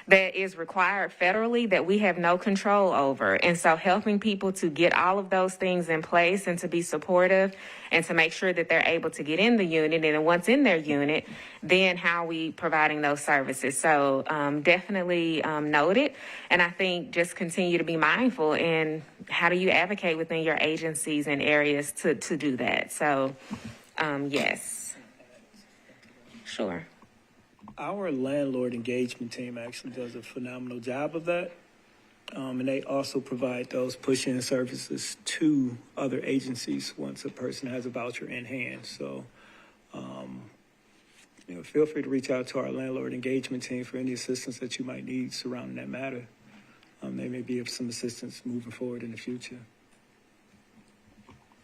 that is required federally that we have no control over. And so helping people to get all of those things in place and to be supportive and to make sure that they're able to get in the unit, and then once in their unit, then how are we providing those services. So definitely noted. And I think just continue to be mindful in how do you advocate within your agencies and areas to do that. So yes. Sure. Our landlord engagement team actually does a phenomenal job of that. And they also provide those push-in services to other agencies once a person has a voucher in hand. So, feel free to reach out to our landlord engagement team for any assistance that you might need surrounding that matter. They may be of some assistance moving forward in the future.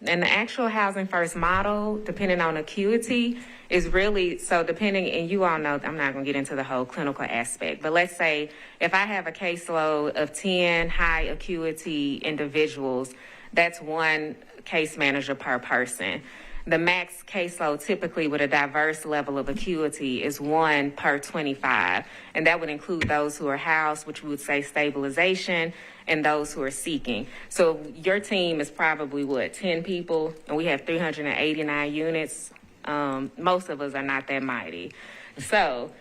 And the actual Housing First model, depending on acuity, is really, so depending, and you all know, I'm not going to get into the whole clinical aspect, but let's say if I have a caseload of 10 high acuity individuals, that's one case manager per person. The max caseload typically with a diverse level of acuity is 1 per 25, and that would include those who are housed, which we would say stabilization, and those who are seeking. So your team is probably, 10 people, and we have 389 units. Most of us are not that mighty. So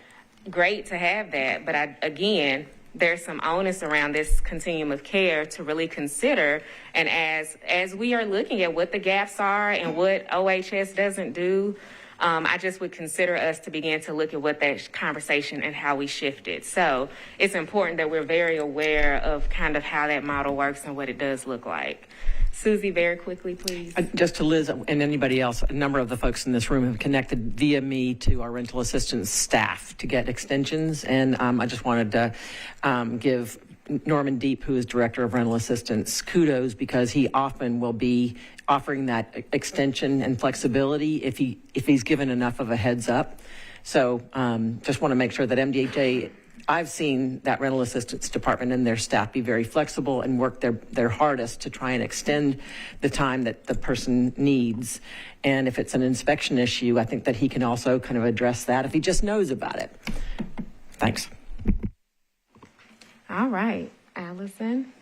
great to have that, but again, there's some onus around this continuum of care to really consider. And as we are looking at what the gaps are and what OHS doesn't do, I just would consider us to begin to look at what that conversation and how we shift it. So it's important that we're very aware of kind of how that model works and what it does look like. Susie, very quickly, please. Just to Liz and anybody else, a number of the folks in this room have connected via me to our rental assistance staff to get extensions. And I just wanted to give Norman Deep, who is Director of Rental Assistance, kudos, because he often will be offering that extension and flexibility if he's given enough of a heads up. So just want to make sure that MDHA, I've seen that rental assistance department and their staff be very flexible and work their hardest to try and extend the time that the person needs. And if it's an inspection issue, I think that he can also kind of address that if he just knows about it. Thanks. All right, Allison.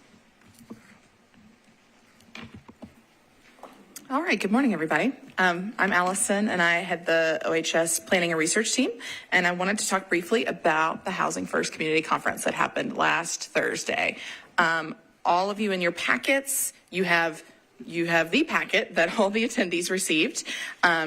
All right, good morning, everybody. I'm Allison, and I head the OHS Planning and Research team, and I wanted to talk briefly about the Housing First Community Conference that happened last Thursday. All of you in your packets, you have the packet that all the attendees received.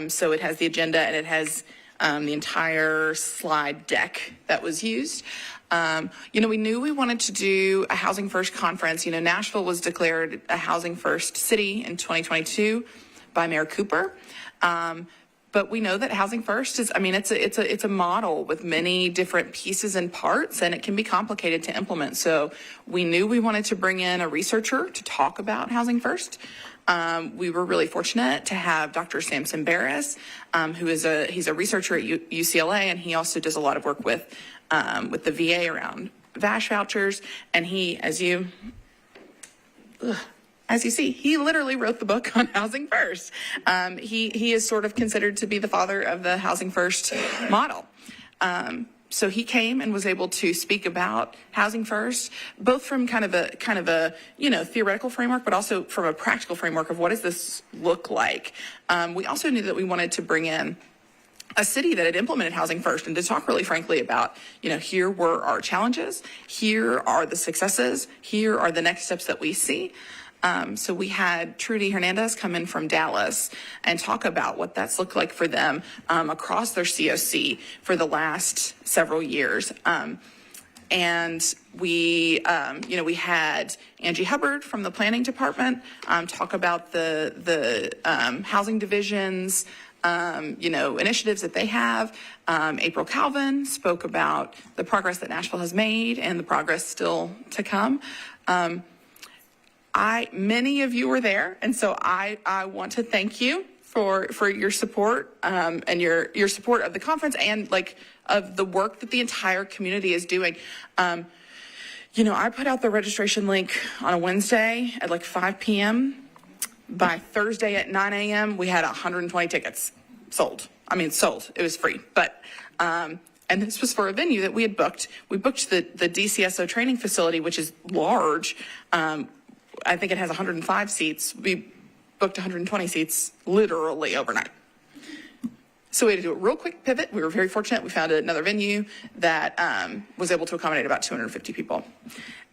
So it has the agenda, and it has the entire slide deck that was used. We knew we wanted to do a Housing First conference. Nashville was declared a Housing First city in 2022 by Mayor Cooper. But we know that Housing First is, it's a model with many different pieces and parts, and it can be complicated to implement. So we knew we wanted to bring in a researcher to talk about Housing First. We were really fortunate to have Dr. Samson Barris, he's a researcher at UCLA, and he also does a lot of work with the VA around VASH vouchers. And he, as you see, he literally wrote the book on Housing First. He is sort of considered to be the father of the Housing First model. So he came and was able to speak about Housing First, both from kind of a theoretical framework, but also from a practical framework of what does this look like. We also knew that we wanted to bring in a city that had implemented Housing First and to talk really frankly about, here were our challenges, here are the successes, here are the next steps that we see. So we had Trudy Hernandez come in from Dallas and talk about what that's looked like for them across their COC for the last several years. And we had Angie Hubbard from the planning department talk about the housing divisions, initiatives that they have. April Calvin spoke about the progress that Nashville has made and the progress still to come. Many of you were there, and so I want to thank you for your support and your support of the conference and of the work that the entire community is doing. I put out the registration link on a Wednesday at 5 p.m. By Thursday at 9 a.m., we had 120 tickets sold. Sold. It was free, but. And this was for a venue that we had booked. We booked the DCSO training facility, which is large. I think it has 105 seats. We booked 120 seats literally overnight. So we had to do a real quick pivot. We were very fortunate. We found another venue that was able to accommodate about 250 people.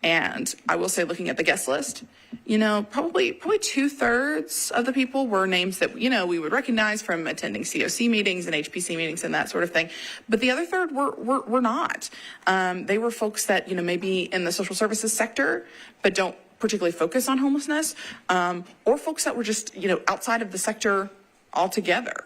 And I will say, looking at the guest list, probably 2/3 of the people were names that, we would recognize from attending COC meetings and HPC meetings and that sort of thing. But the other third were not. They were folks that, maybe in the social services sector, but don't particularly focus on homelessness, or folks that were just, outside of the sector altogether,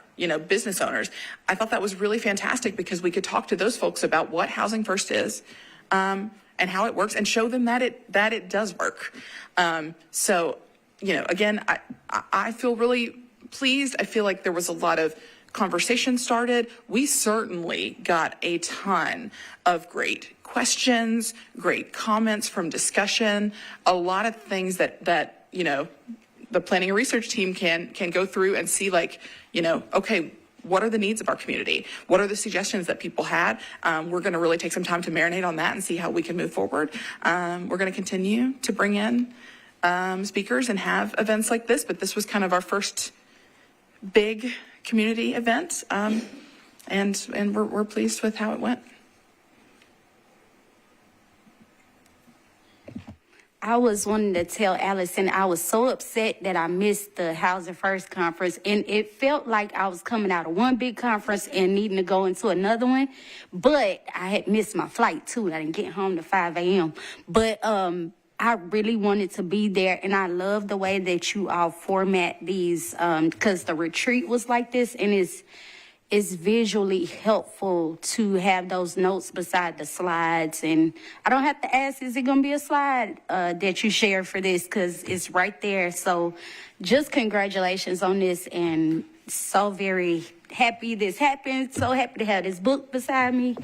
business owners. I thought that was really fantastic because we could talk to those folks about what Housing First is, and how it works and show them that it does work. So, again, I feel really pleased. I feel like there was a lot of conversation started. We certainly got a ton of great questions, great comments from discussion, a lot of things that the planning and research team can go through and see okay, what are the needs of our community? What are the suggestions that people had? We're going to really take some time to marinate on that and see how we can move forward. We're going to continue to bring in speakers and have events like this, but this was kind of our first big community event, and we're pleased with how it went. I was wanting to tell Allison I was so upset that I missed the Housing First conference, and it felt like I was coming out of one big conference and needing to go into another one, but I had missed my flight too. I didn't get home to 5 a.m. But I really wanted to be there, and I love the way that you all format these because the retreat was like this, and it's visually helpful to have those notes beside the slides. And I don't have to ask, is it going to be a slide that you share for this? Because it's right there. So just congratulations on this, and so very happy this happened. So happy to have this book beside me.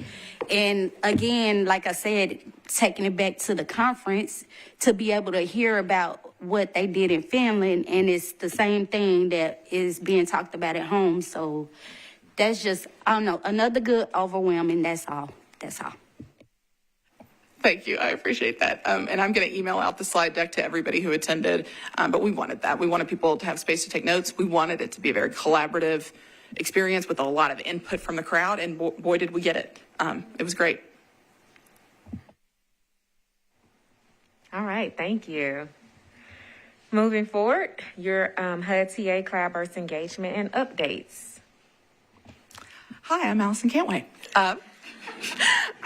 And again, like I said, taking it back to the conference to be able to hear about what they did in family. And it's the same thing that is being talked about at home. So that's just, I don't know, another good overwhelming. That's all. Thank you. I appreciate that. And I'm going to email out the slide deck to everybody who attended. But we wanted that. We wanted people to have space to take notes. We wanted it to be a very collaborative experience with a lot of input from the crowd. And boy, did we get it. It was great. All right. Thank you. Moving forward, your HUD TA Cloudburst engagement and updates. Hi, I'm Allison Cantway.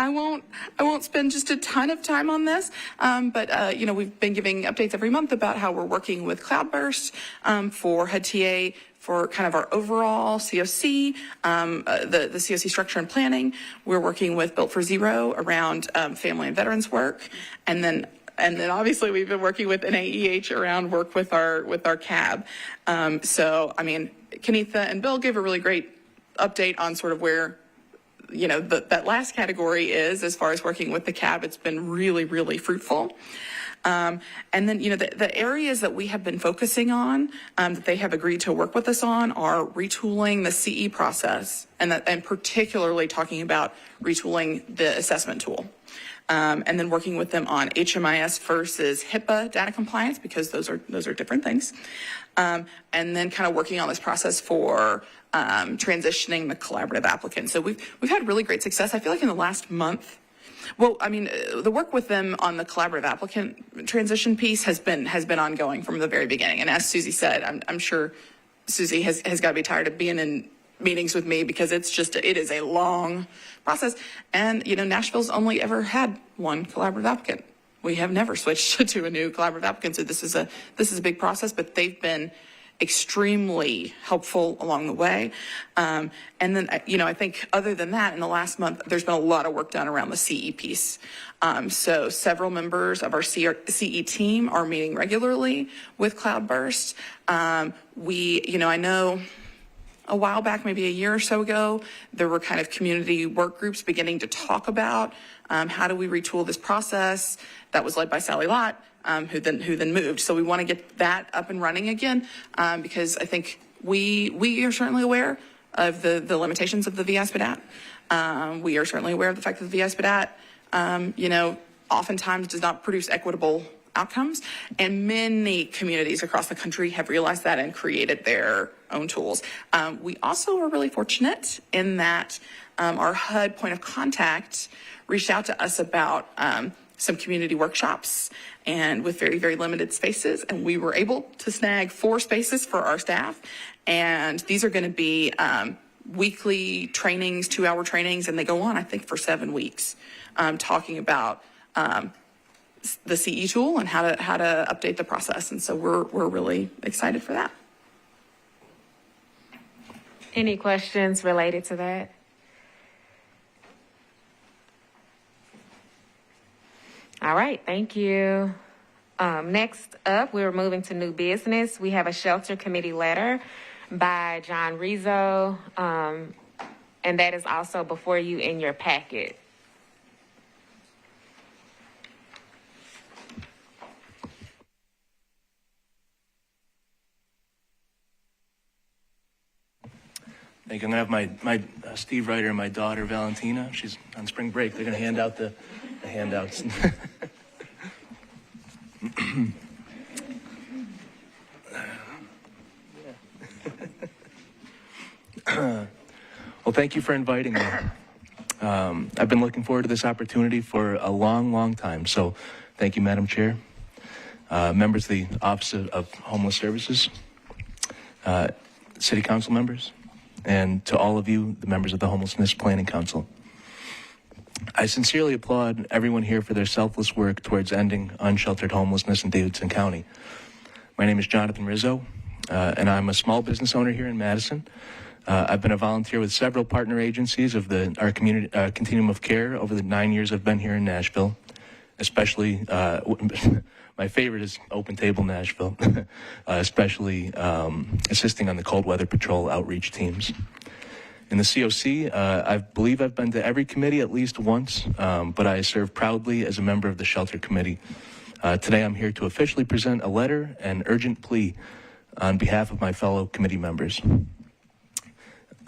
I won't spend just a ton of time on this, but we've been giving updates every month about how we're working with Cloudburst for head TA for kind of our overall COC, the COC structure and planning. We're working with Built for Zero around family and veterans work, and then obviously we've been working with NAEH around work with our CAB. So I mean, Kenitha and Bill gave a really great update on sort of where, that last category is as far as working with the CAB. It's been really, really fruitful. And then, the areas that we have been focusing on, that they have agreed to work with us on, are retooling the CE process, and particularly talking about retooling the assessment tool. And then working with them on HMIS versus HIPAA data compliance, because those are different things. And then kind of working on this process for transitioning the collaborative applicant. So we've had really great success. I feel like in the last month, the work with them on the collaborative applicant transition piece has been ongoing from the very beginning. And as Susie said, I'm sure Susie has got to be tired of being in meetings with me, because it is a long process. And Nashville's only ever had one collaborative applicant. We have never switched to a new collaborative applicant. So this is a big process, but they've been extremely helpful along the way. And then, I think other than that, in the last month, there's been a lot of work done around the CE piece. So several members of our CE team are meeting regularly with Cloudburst. I know a while back, maybe a year or so ago, there were kind of community work groups beginning to talk about how do we retool this process. That was led by Sally Lott, who then moved. So we want to get that up and running again, because I think we are certainly aware of the limitations of the VI-SPDAT. We are certainly aware of the fact that the VI-SPDAT, oftentimes does not produce equitable outcomes, and many communities across the country have realized that and created their own tools. We also are really fortunate in that our HUD point of contact reached out to us about some community workshops, and with very, very limited spaces, and we were able to snag 4 spaces for our staff. And these are going to be weekly trainings, 2-hour trainings, and they go on, I think, for 7 weeks, talking about the CE tool and how to update the process. And so we're really excited for that. Any questions related to that? All right, thank you. Next up, we're moving to new business. We have a shelter committee letter by John Rizzo, and that is also before you in your packet. I'm going to have my Steve Ryder and my daughter Valentina. She's on spring break. They're going to hand out the handouts. Well, thank you for inviting me. I've been looking forward to this opportunity for a long, long time. So thank you, Madam Chair, members of the Office of Homeless Services, City Council members, and to all of you, the members of the Homelessness Planning Council. I sincerely applaud everyone here for their selfless work towards ending unsheltered homelessness in Davidson County. My name is Jonathan Rizzo, and I'm a small business owner here in Madison. I've been a volunteer with several partner agencies of our community continuum of care over the 9 years I've been here in Nashville, especially my favorite is Open Table Nashville, especially assisting on the cold weather patrol outreach teams. In the COC, I believe I've been to every committee at least once, but I serve proudly as a member of the Shelter Committee. Today I'm here to officially present a letter and urgent plea on behalf of my fellow committee members.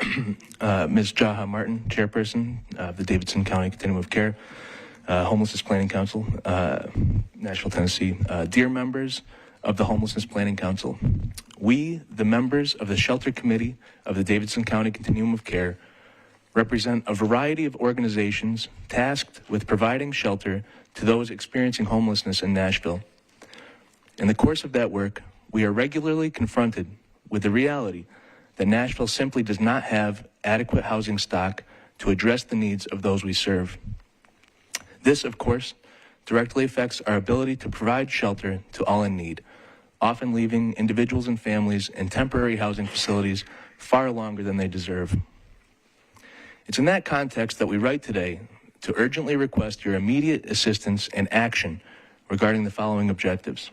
Ms. Jaha Martin, Chairperson of the Davidson County Continuum of Care, Homelessness Planning Council, Nashville, Tennessee. Dear members of the Homelessness Planning Council, we, the members of the Shelter Committee of the Davidson County Continuum of Care, represent a variety of organizations tasked with providing shelter to those experiencing homelessness in Nashville. In the course of that work, we are regularly confronted with the reality that Nashville simply does not have adequate housing stock to address the needs of those we serve. This, of course, directly affects our ability to provide shelter to all in need, often leaving individuals and families in temporary housing facilities far longer than they deserve. It's in that context that we write today to urgently request your immediate assistance and action regarding the following objectives.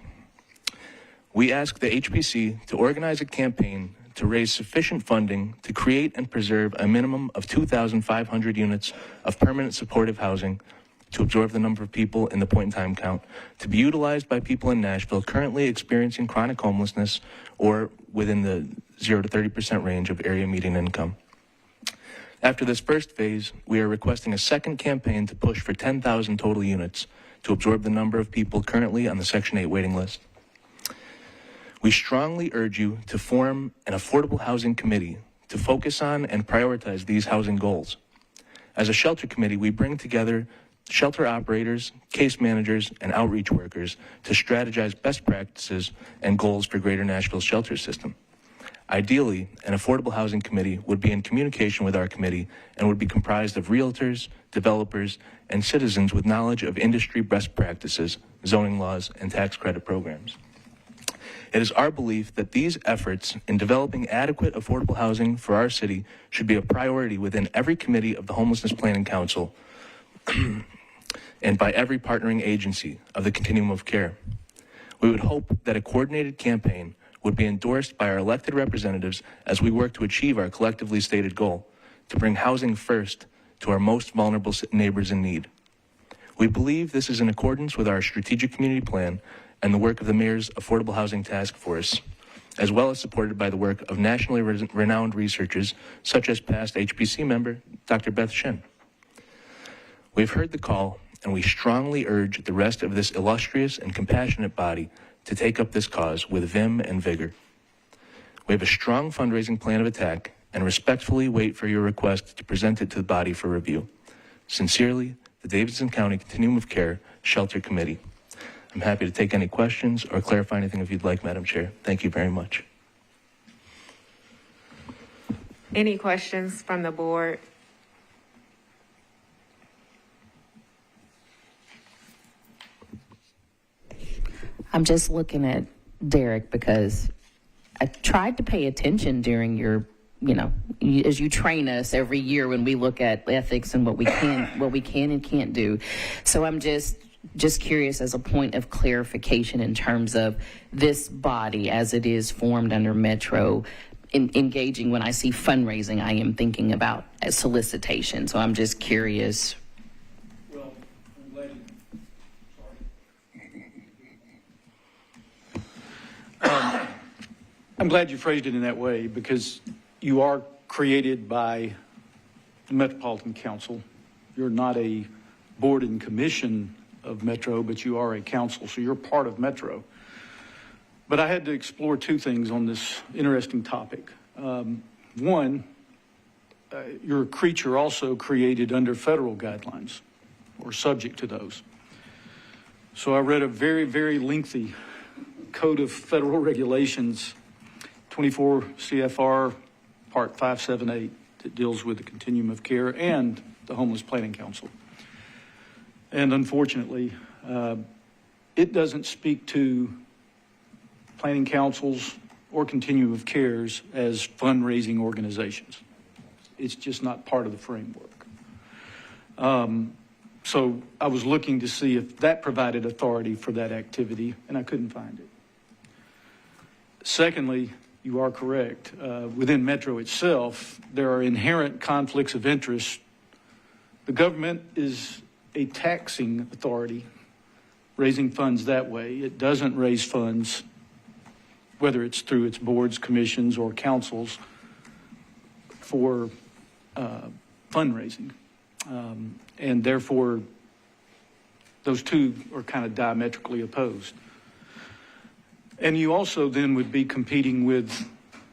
We ask the HPC to organize a campaign to raise sufficient funding to create and preserve a minimum of 2,500 units of permanent supportive housing to absorb the number of people in the point-in-time count, to be utilized by people in Nashville currently experiencing chronic homelessness or within the 0 to 30% range of area median income. After this first phase, we are requesting a second campaign to push for 10,000 total units to absorb the number of people currently on the Section 8 waiting list. We strongly urge you to form an affordable housing committee to focus on and prioritize these housing goals. As a shelter committee, we bring together shelter operators, case managers, and outreach workers to strategize best practices and goals for Greater Nashville's shelter system. Ideally, an affordable housing committee would be in communication with our committee and would be comprised of realtors, developers, and citizens with knowledge of industry best practices, zoning laws, and tax credit programs. It is our belief that these efforts in developing adequate affordable housing for our city should be a priority within every committee of the Homelessness Planning Council and by every partnering agency of the continuum of care. We would hope that a coordinated campaign would be endorsed by our elected representatives as we work to achieve our collectively stated goal, to bring housing first to our most vulnerable neighbors in need. We believe this is in accordance with our strategic community plan and the work of the Mayor's Affordable Housing Task Force, as well as supported by the work of nationally renowned researchers such as past HPC member Dr. Beth Shen. We've heard the call, and we strongly urge the rest of this illustrious and compassionate body to take up this cause with vim and vigor. We have a strong fundraising plan of attack and respectfully wait for your request to present it to the body for review. Sincerely, the Davidson County Continuum of Care Shelter Committee. I'm happy to take any questions or clarify anything if you'd like, Madam Chair. Thank you very much. Any questions from the board? I'm just looking at Derek because I tried to pay attention during your, as you train us every year when we look at ethics and what we can and can't do. So I'm just curious as a point of clarification in terms of this body as it is formed under Metro, engaging when I see fundraising, I am thinking about a solicitation. So I'm just curious. Well, I'm glad you phrased it in that way because you are created by the Metropolitan Council. You're not a board and commission of Metro, but you are a council, so you're part of Metro. But I had to explore two things on this interesting topic. One, you're a creature also created under federal guidelines or subject to those. So I read a very, very lengthy Code of Federal Regulations, 24 CFR Part 578, that deals with the continuum of care and the Homeless Planning Council. And unfortunately, it doesn't speak to planning councils or continuum of cares as fundraising organizations. It's just not part of the framework. So I was looking to see if that provided authority for that activity, and I couldn't find it. Secondly, you are correct. Within Metro itself, there are inherent conflicts of interest. The government is a taxing authority, raising funds that way. It doesn't raise funds, whether it's through its boards, commissions, or councils, for fundraising. And therefore, those two are kind of diametrically opposed. And you also then would be competing with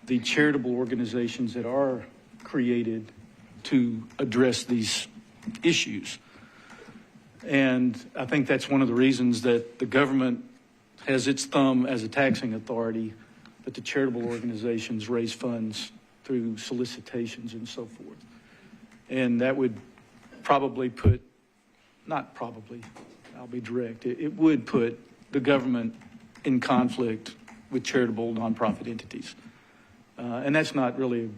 the charitable organizations that are created to address these issues. And I think that's one of the reasons that the government has its thumb as a taxing authority, but the charitable organizations raise funds through solicitations and so forth. And that would probably put not probably, I'll be direct, it would put the government in conflict with charitable nonprofit entities. And that's not really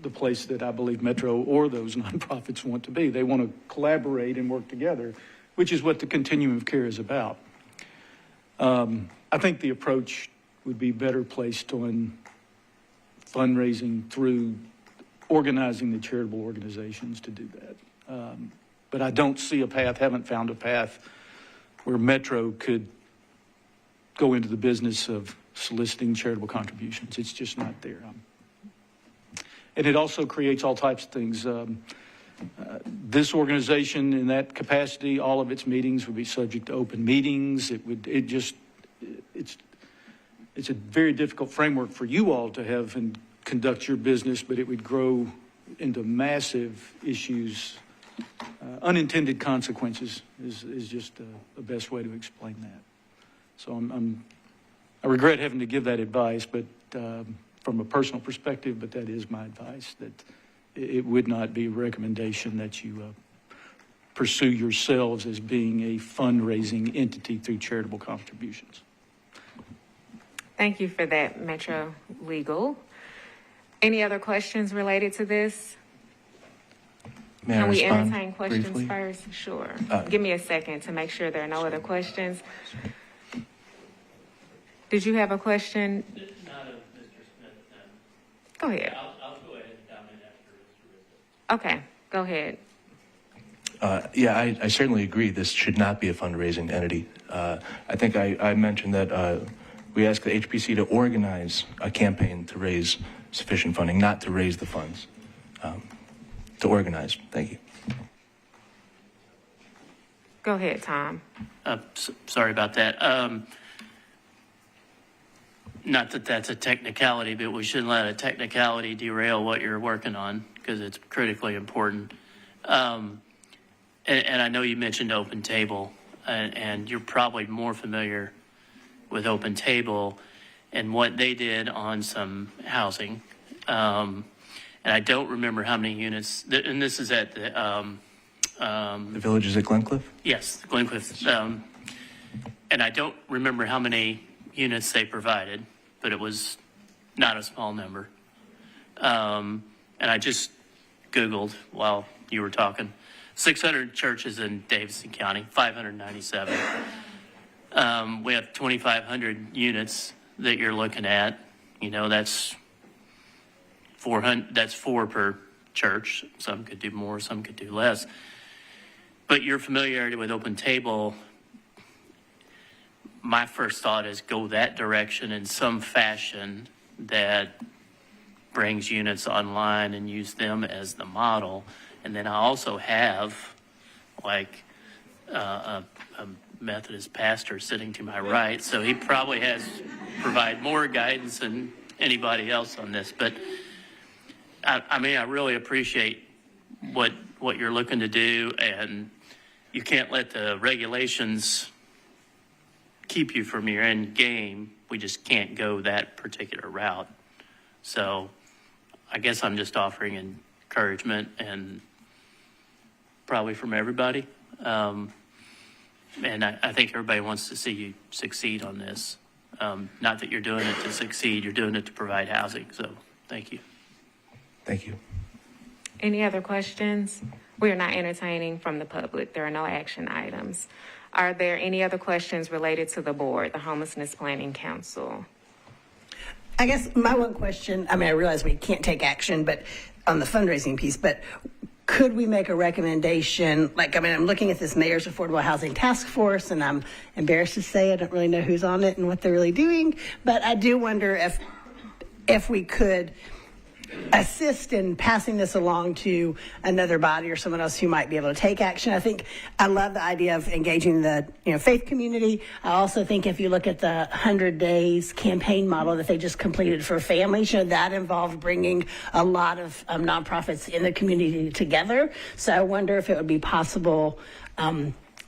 the place that I believe Metro or those nonprofits want to be. They want to collaborate and work together, which is what the continuum of care is about. I think the approach would be better placed on fundraising through organizing the charitable organizations to do that. But I don't see a path, haven't found a path where Metro could go into the business of soliciting charitable contributions. It's just not there. And it also creates all types of things. This organization in that capacity, all of its meetings would be subject to open meetings. It's a very difficult framework for you all to have and conduct your business, but it would grow into massive issues. Unintended consequences is just the best way to explain that. So I regret having to give that advice, but from a personal perspective, but that is my advice, that it would not be a recommendation that you pursue yourselves as being a fundraising entity through charitable contributions. Thank you for that, Metro Legal. Any other questions related to this? May I Can we respond entertain questions briefly? first? Sure. Give me a second to make sure there are no other questions. Did you have a question? Not of Mr. Smith. Go ahead. I'll go ahead and comment after Mr. Rizzo. Okay, go ahead. Yeah, I certainly agree. This should not be a fundraising entity. I think I mentioned that we asked the HPC to organize a campaign to raise sufficient funding, not to raise the funds. To organize. Thank you. Go ahead, Tom. Sorry about that. Not that that's a technicality, but we shouldn't let a technicality derail what you're working on, because it's critically important. And I know you mentioned Open Table, and you're probably more familiar with Open Table and what they did on some housing. And I don't remember how many units, and this is at the Villages at Glencliff? Yes, Glencliff. And I don't remember how many units they provided, but it was not a small number. And I just Googled while you were talking. 600 churches in Davidson County, 597. We have 2,500 units that you're looking at. You know, that's 400. That's 4 per church. Some could do more, some could do less. But your familiarity with Open Table, my first thought is go that direction in some fashion that brings units online and use them as the model. And then I also have like a Methodist pastor sitting to my right, so he probably has provide more guidance than anybody else on this. But I mean, I really appreciate what you're looking to do, and you can't let the regulations keep you from your end game. We just can't go that particular route. So I guess I'm just offering encouragement, and probably from everybody. And I think everybody wants to see you succeed on this. Not that you're doing it to succeed, you're doing it to provide housing. So thank you. Thank you. Any other questions? We are not entertaining from the public. There are no action items. Are there any other questions related to the board, the Homelessness Planning Council? I guess my one question, I mean, I realize we can't take action, but on the fundraising piece, but could we make a recommendation? Like, I mean, I'm looking at this Mayor's Affordable Housing Task Force, and I'm embarrassed to say I don't really know who's on it and what they're really doing, but I do wonder if we could assist in passing this along to another body or someone else who might be able to take action. I think I love the idea of engaging the faith community. I also think if you look at the 100 Days campaign model that they just completed for families, that involved bringing a lot of nonprofits in the community together. So I wonder if it would be possible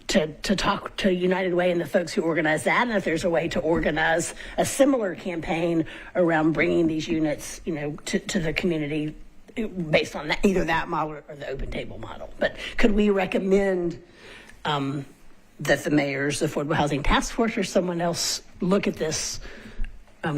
to talk to United Way and the folks who organize that, and if there's a way to organize a similar campaign around bringing these units, to the community based on that, either that model or the Open Table model. But could we recommend that the mayor's Affordable Housing Task Force or someone else look at this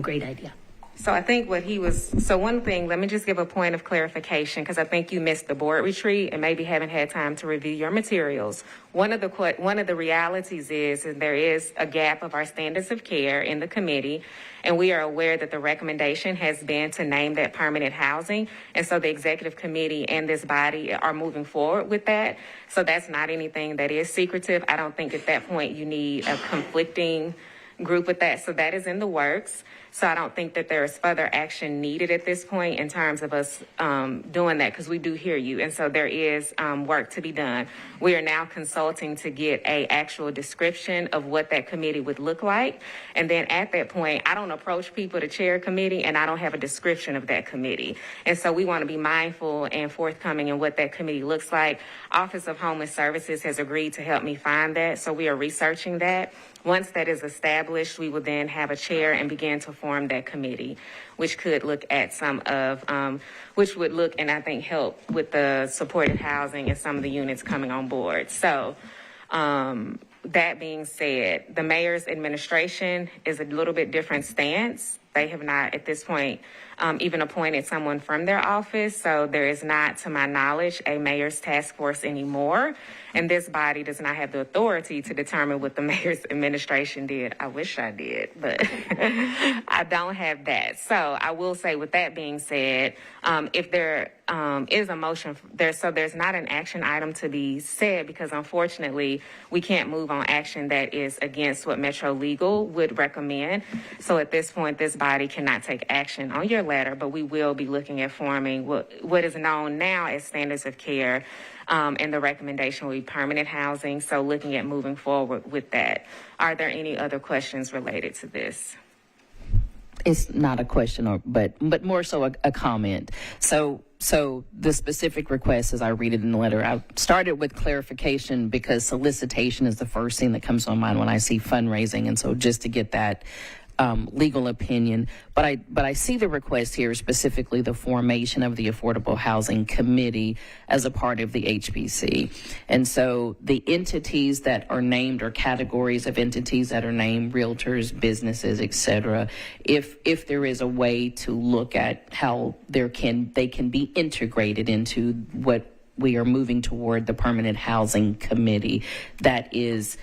great idea? So I think one thing, let me just give a point of clarification, because I think you missed the board retreat and maybe haven't had time to review your materials. One of the realities is that there is a gap of our standards of care in the committee, and we are aware that the recommendation has been to name that permanent housing. And so the executive committee and this body are moving forward with that. So that's not anything that is secretive. I don't think at that point you need a conflicting group with that. So that is in the works. So I don't think that there is further action needed at this point in terms of us doing that, because we do hear you. And so there is work to be done. We are now consulting to get a actual description of what that committee would look like. And then at that point, I don't approach people to chair a committee and I don't have a description of that committee. And so we want to be mindful and forthcoming in what that committee looks like. Office of Homeless Services has agreed to help me find that. So we are researching that. Once that is established, we will then have a chair and begin to form that committee, which could look at which would look and I think help with the supported housing and some of the units coming on board. So that being said, the mayor's administration is a little bit different stance. They have not at this point even appointed someone from their office. So there is not, to my knowledge, a mayor's task force anymore. And this body does not have the authority to determine what the mayor's administration did. I wish I did, but I don't have that. So I will say, with that being said, if there is a motion there's not an action item to be said, because unfortunately we can't move on action that is against what Metro Legal would recommend. So at this point, this body cannot take action on your letter, but we will be looking at forming what is known now as standards of care. And the recommendation will be permanent housing. So looking at moving forward with that. Are there any other questions related to this? It's not a question, but more so a comment. So the specific request, as I read it in the letter, I started with clarification because solicitation is the first thing that comes to mind when I see fundraising, and so just to get that legal opinion. But I see the request here, specifically the formation of the Affordable Housing Committee as a part of the HBC. And so the entities that are named, or categories of entities that are named, realtors, businesses, et cetera, if there is a way to look at how they can be integrated into what we are moving toward, the Permanent Housing Committee, that is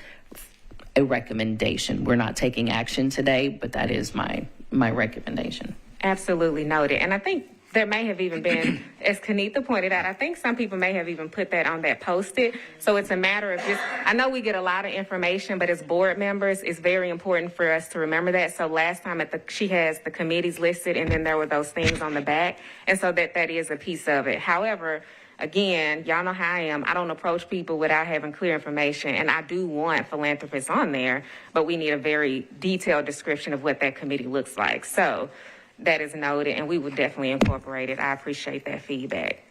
a recommendation. We're not taking action today, but that is my recommendation. Absolutely noted. And I think there may have even been, as Kenitha pointed out, I think some people may have even put that on that Post-it. So it's a matter of just, I know we get a lot of information, but as board members, it's very important for us to remember that. So last time she has the committees listed, and then there were those things on the back. And so that is a piece of it. However, again, y'all know how I am. I don't approach people without having clear information, and I do want philanthropists on there, but we need a very detailed description of what that committee looks like. So that is noted, and we will definitely incorporate it. I appreciate that feedback.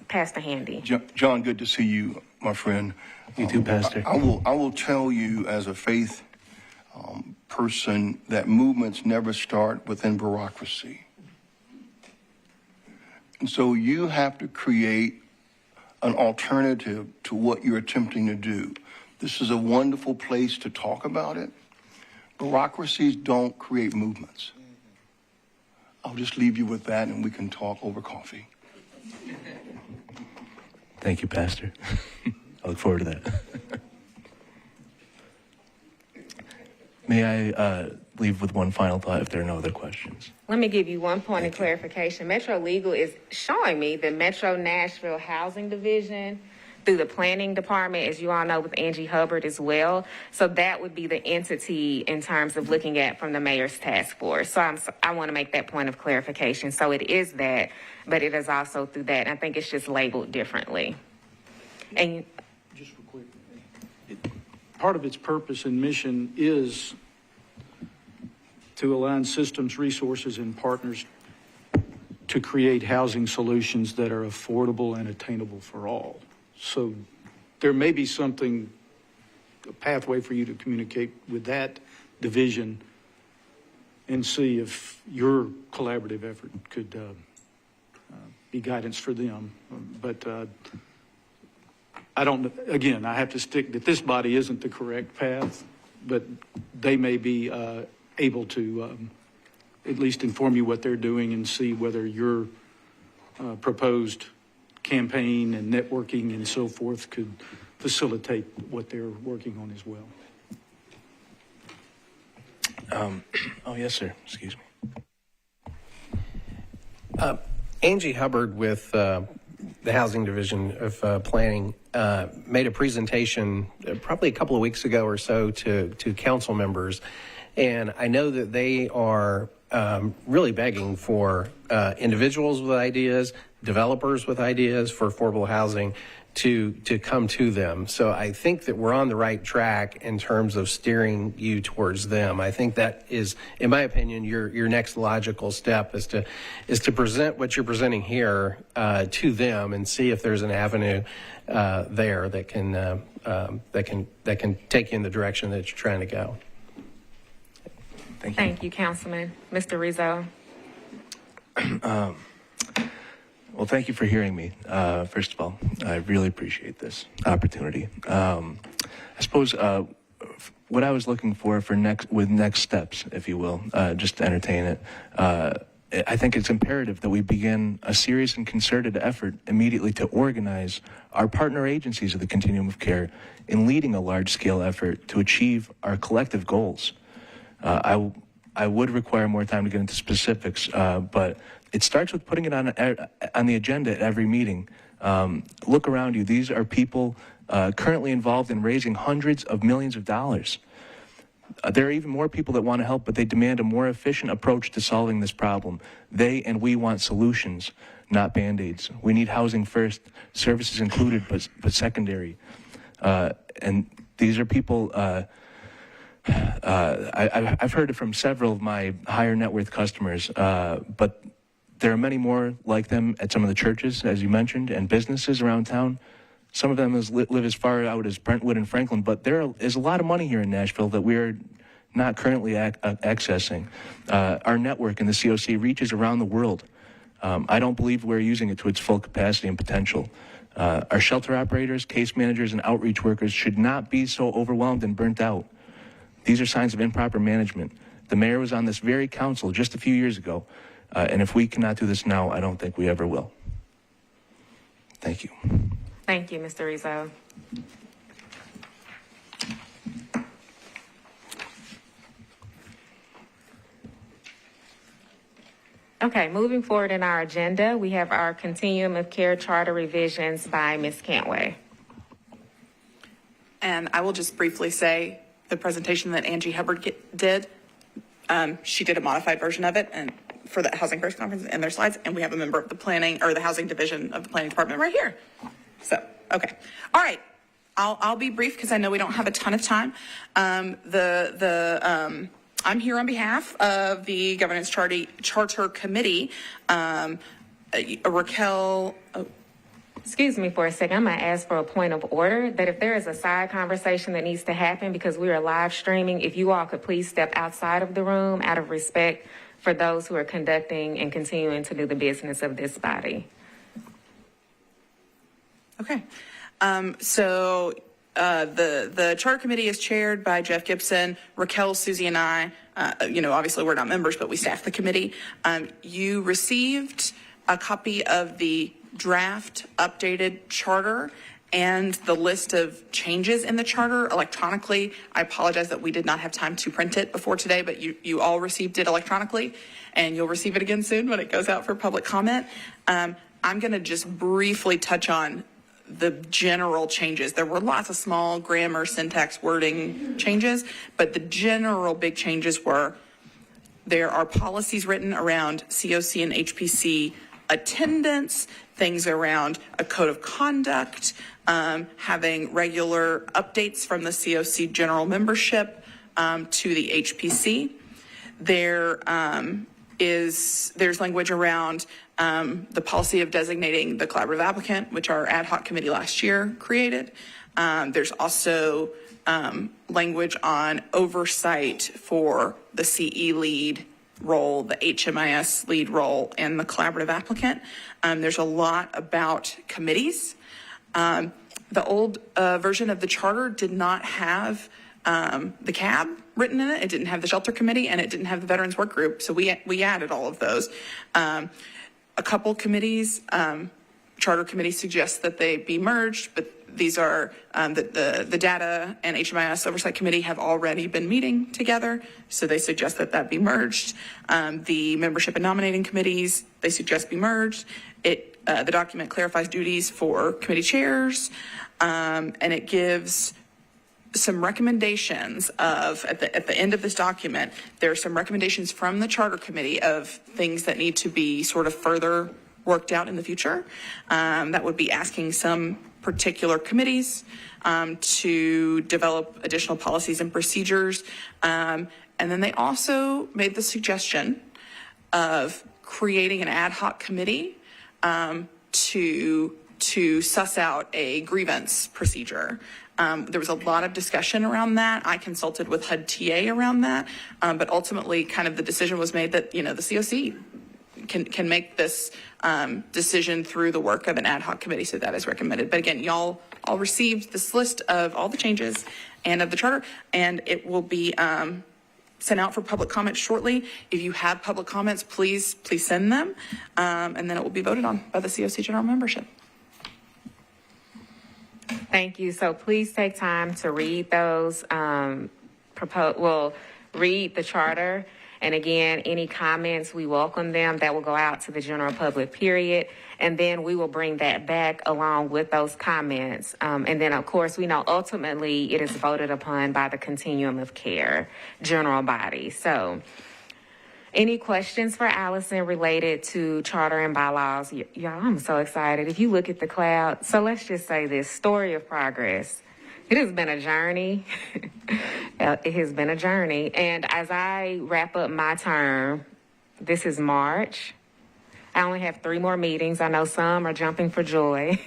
Pastor Handy. John, good to see you, my friend. You too, Pastor. I will tell you, as a faith person, that movements never start within bureaucracy. And so you have to create an alternative to what you're attempting to do. This is a wonderful place to talk about it. Bureaucracies don't create movements. I'll just leave you with that, and we can talk over coffee. Thank you, Pastor. I look forward to that. May I leave with one final thought if there are no other questions? Let me give you one point of clarification. Metro Legal is showing me the Metro Nashville Housing Division through the planning department, as you all know, with Angie Hubbard as well. So that would be the entity in terms of looking at from the mayor's task force. So I want to make that point of clarification. So it is that, but it is also through that. I think it's just labeled differently. And just real quick, part of its purpose and mission is to align systems, resources, and partners to create housing solutions that are affordable and attainable for all. So there may be a pathway for you to communicate with that division and see if your collaborative effort could be guidance for them. But I don't, again, I have to stick that this body isn't the correct path, but they may be able to at least inform you what they're doing and see whether your proposed campaign and networking and so forth could facilitate what they're working on as well. Oh, yes, sir. Excuse me. Angie Hubbard with the Housing Division of Planning made a presentation probably a couple of weeks ago or so to council members, and I know that they are really begging for individuals with ideas, developers with ideas for affordable housing to come to them. So I think that we're on the right track in terms of steering you towards them. I think that is, in my opinion, your next logical step is to present what you're presenting here to them and see if there's an avenue there that can take you in the direction that you're trying to go. Thank you. Thank you, Councilman. Mr. Rizzo. Well, thank you for hearing me. First of all, I really appreciate this opportunity. I suppose what I was looking for next steps, if you will, just to entertain it, I think it's imperative that we begin a serious and concerted effort immediately to organize our partner agencies of the continuum of care in leading a large-scale effort to achieve our collective goals. I would require more time to get into specifics, but it starts with putting it on the agenda at every meeting. Look around you. These are people currently involved in raising hundreds of millions of dollars. There are even more people that want to help, but they demand a more efficient approach to solving this problem. They and we want solutions, not Band-Aids. We need housing first, services included, but secondary. And these are people... I've heard it from several of my higher net worth customers, but there are many more like them at some of the churches, as you mentioned, and businesses around town. Some of them live as far out as Brentwood and Franklin, but there is a lot of money here in Nashville that we are not currently accessing. Our network in the COC reaches around the world. I don't believe we're using it to its full capacity and potential. Our shelter operators, case managers, and outreach workers should not be so overwhelmed and burnt out. These are signs of improper management. The mayor was on this very council just a few years ago, and if we cannot do this now, I don't think we ever will. Thank you. Thank you, Mr. Rizzo. Okay, moving forward in our agenda, we have our Continuum of Care Charter revisions by Ms. Cantway. And I will just briefly say the presentation that Angie Hubbard did, she did a modified version of it and for the Housing First Conference and their slides, and we have a member of the planning or the housing division of the planning department right here. So, okay. All right. I'll be brief because I know we don't have a ton of time. I'm here on behalf of the Governance Charter Committee. Raquel. Excuse me for a second. I'm going to ask for a point of order that if there is a side conversation that needs to happen because we are live streaming, if you all could please step outside of the room out of respect for those who are conducting and continuing to do the business of this body. Okay. The Charter Committee is chaired by Jeff Gibson, Raquel, Susie, and I. Obviously we're not members, but we staff the committee. You received a copy of the draft updated charter and the list of changes in the charter electronically. I apologize that we did not have time to print it before today, but you all received it electronically, and you'll receive it again soon when it goes out for public comment. I'm going to just briefly touch on the general changes. There were lots of small grammar, syntax, wording changes, but the general big changes were there are policies written around COC and HPC attendance, things around a code of conduct, having regular updates from the COC general membership to the HPC. There's language around the policy of designating the collaborative applicant, which our ad hoc committee last year created. There's also language on oversight for the CE lead role, the HMIS lead role, and the collaborative applicant. There's a lot about committees. the old version of the charter did not have the CAB written in it. It didn't have the shelter committee, and it didn't have the veterans work group. So we added all of those. A couple committees, charter committee suggests that they be merged, but these are the data and HMIS oversight committee have already been meeting together, so they suggest that that be merged. The membership and nominating committees, they suggest be merged. The document clarifies duties for committee chairs, and it gives some recommendations of, at the end of this document, there are some recommendations from the charter committee of things that need to be sort of further worked out in the future. That would be asking some particular committees to develop additional policies and procedures. And then they also made the suggestion of creating an ad hoc committee to suss out a grievance procedure. There was a lot of discussion around that. I consulted with HUD TA around that, but ultimately kind of the decision was made that, the COC can make this decision through the work of an ad hoc committee, so that is recommended. But again, y'all all received this list of all the changes and of the charter, and it will be sent out for public comment shortly. If you have public comments, please send them, and then it will be voted on by the COC general membership. Thank you. So please take time to read those, read the charter. And again, any comments, we welcome them. That will go out to the general public, period. And then we will bring that back along with those comments. And then, of course, we know ultimately it is voted upon by the Continuum of Care general body. So any questions for Allison related to charter and bylaws? Y'all, I'm so excited. If you look at the cloud, so let's just say this story of progress. It has been a journey. It has been a journey. And as I wrap up my term, this is March. I only have 3 more meetings. I know some are jumping for joy.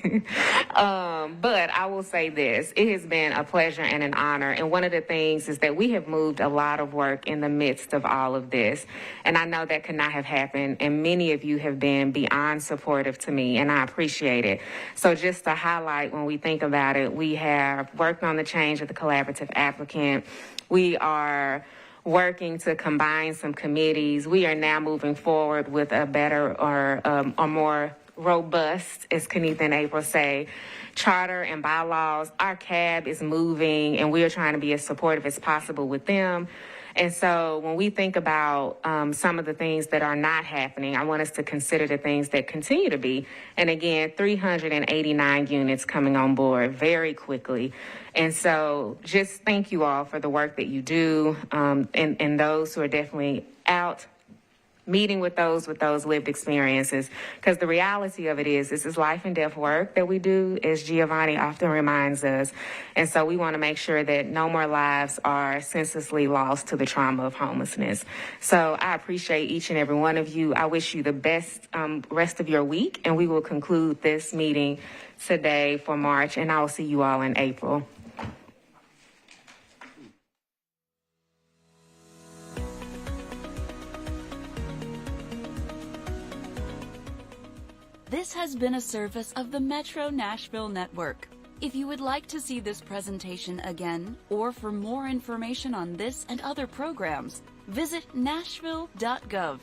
But I will say this, it has been a pleasure and an honor. And one of the things is that we have moved a lot of work in the midst of all of this. And I know that could not have happened. And many of you have been beyond supportive to me, and I appreciate it. So just to highlight, when we think about it, we have worked on the change of the collaborative applicant. We are working to combine some committees. We are now moving forward with a better or a more robust, as Kenitha and April say, charter and bylaws. Our CAB is moving, and we are trying to be as supportive as possible with them. And so when we think about some of the things that are not happening, I want us to consider the things that continue to be. And again, 389 units coming on board very quickly. And so just thank you all for the work that you do, and those who are definitely out meeting with those lived experiences. Because the reality of it is, this is life and death work that we do, as Giovanni often reminds us. And so we want to make sure that no more lives are senselessly lost to the trauma of homelessness. So I appreciate each and every one of you. I wish you the best rest of your week, and we will conclude this meeting today for March, and I will see you all in April. This has been a service of the Metro Nashville Network. If you would like to see this presentation again, or for more information on this and other programs, visit nashville.gov.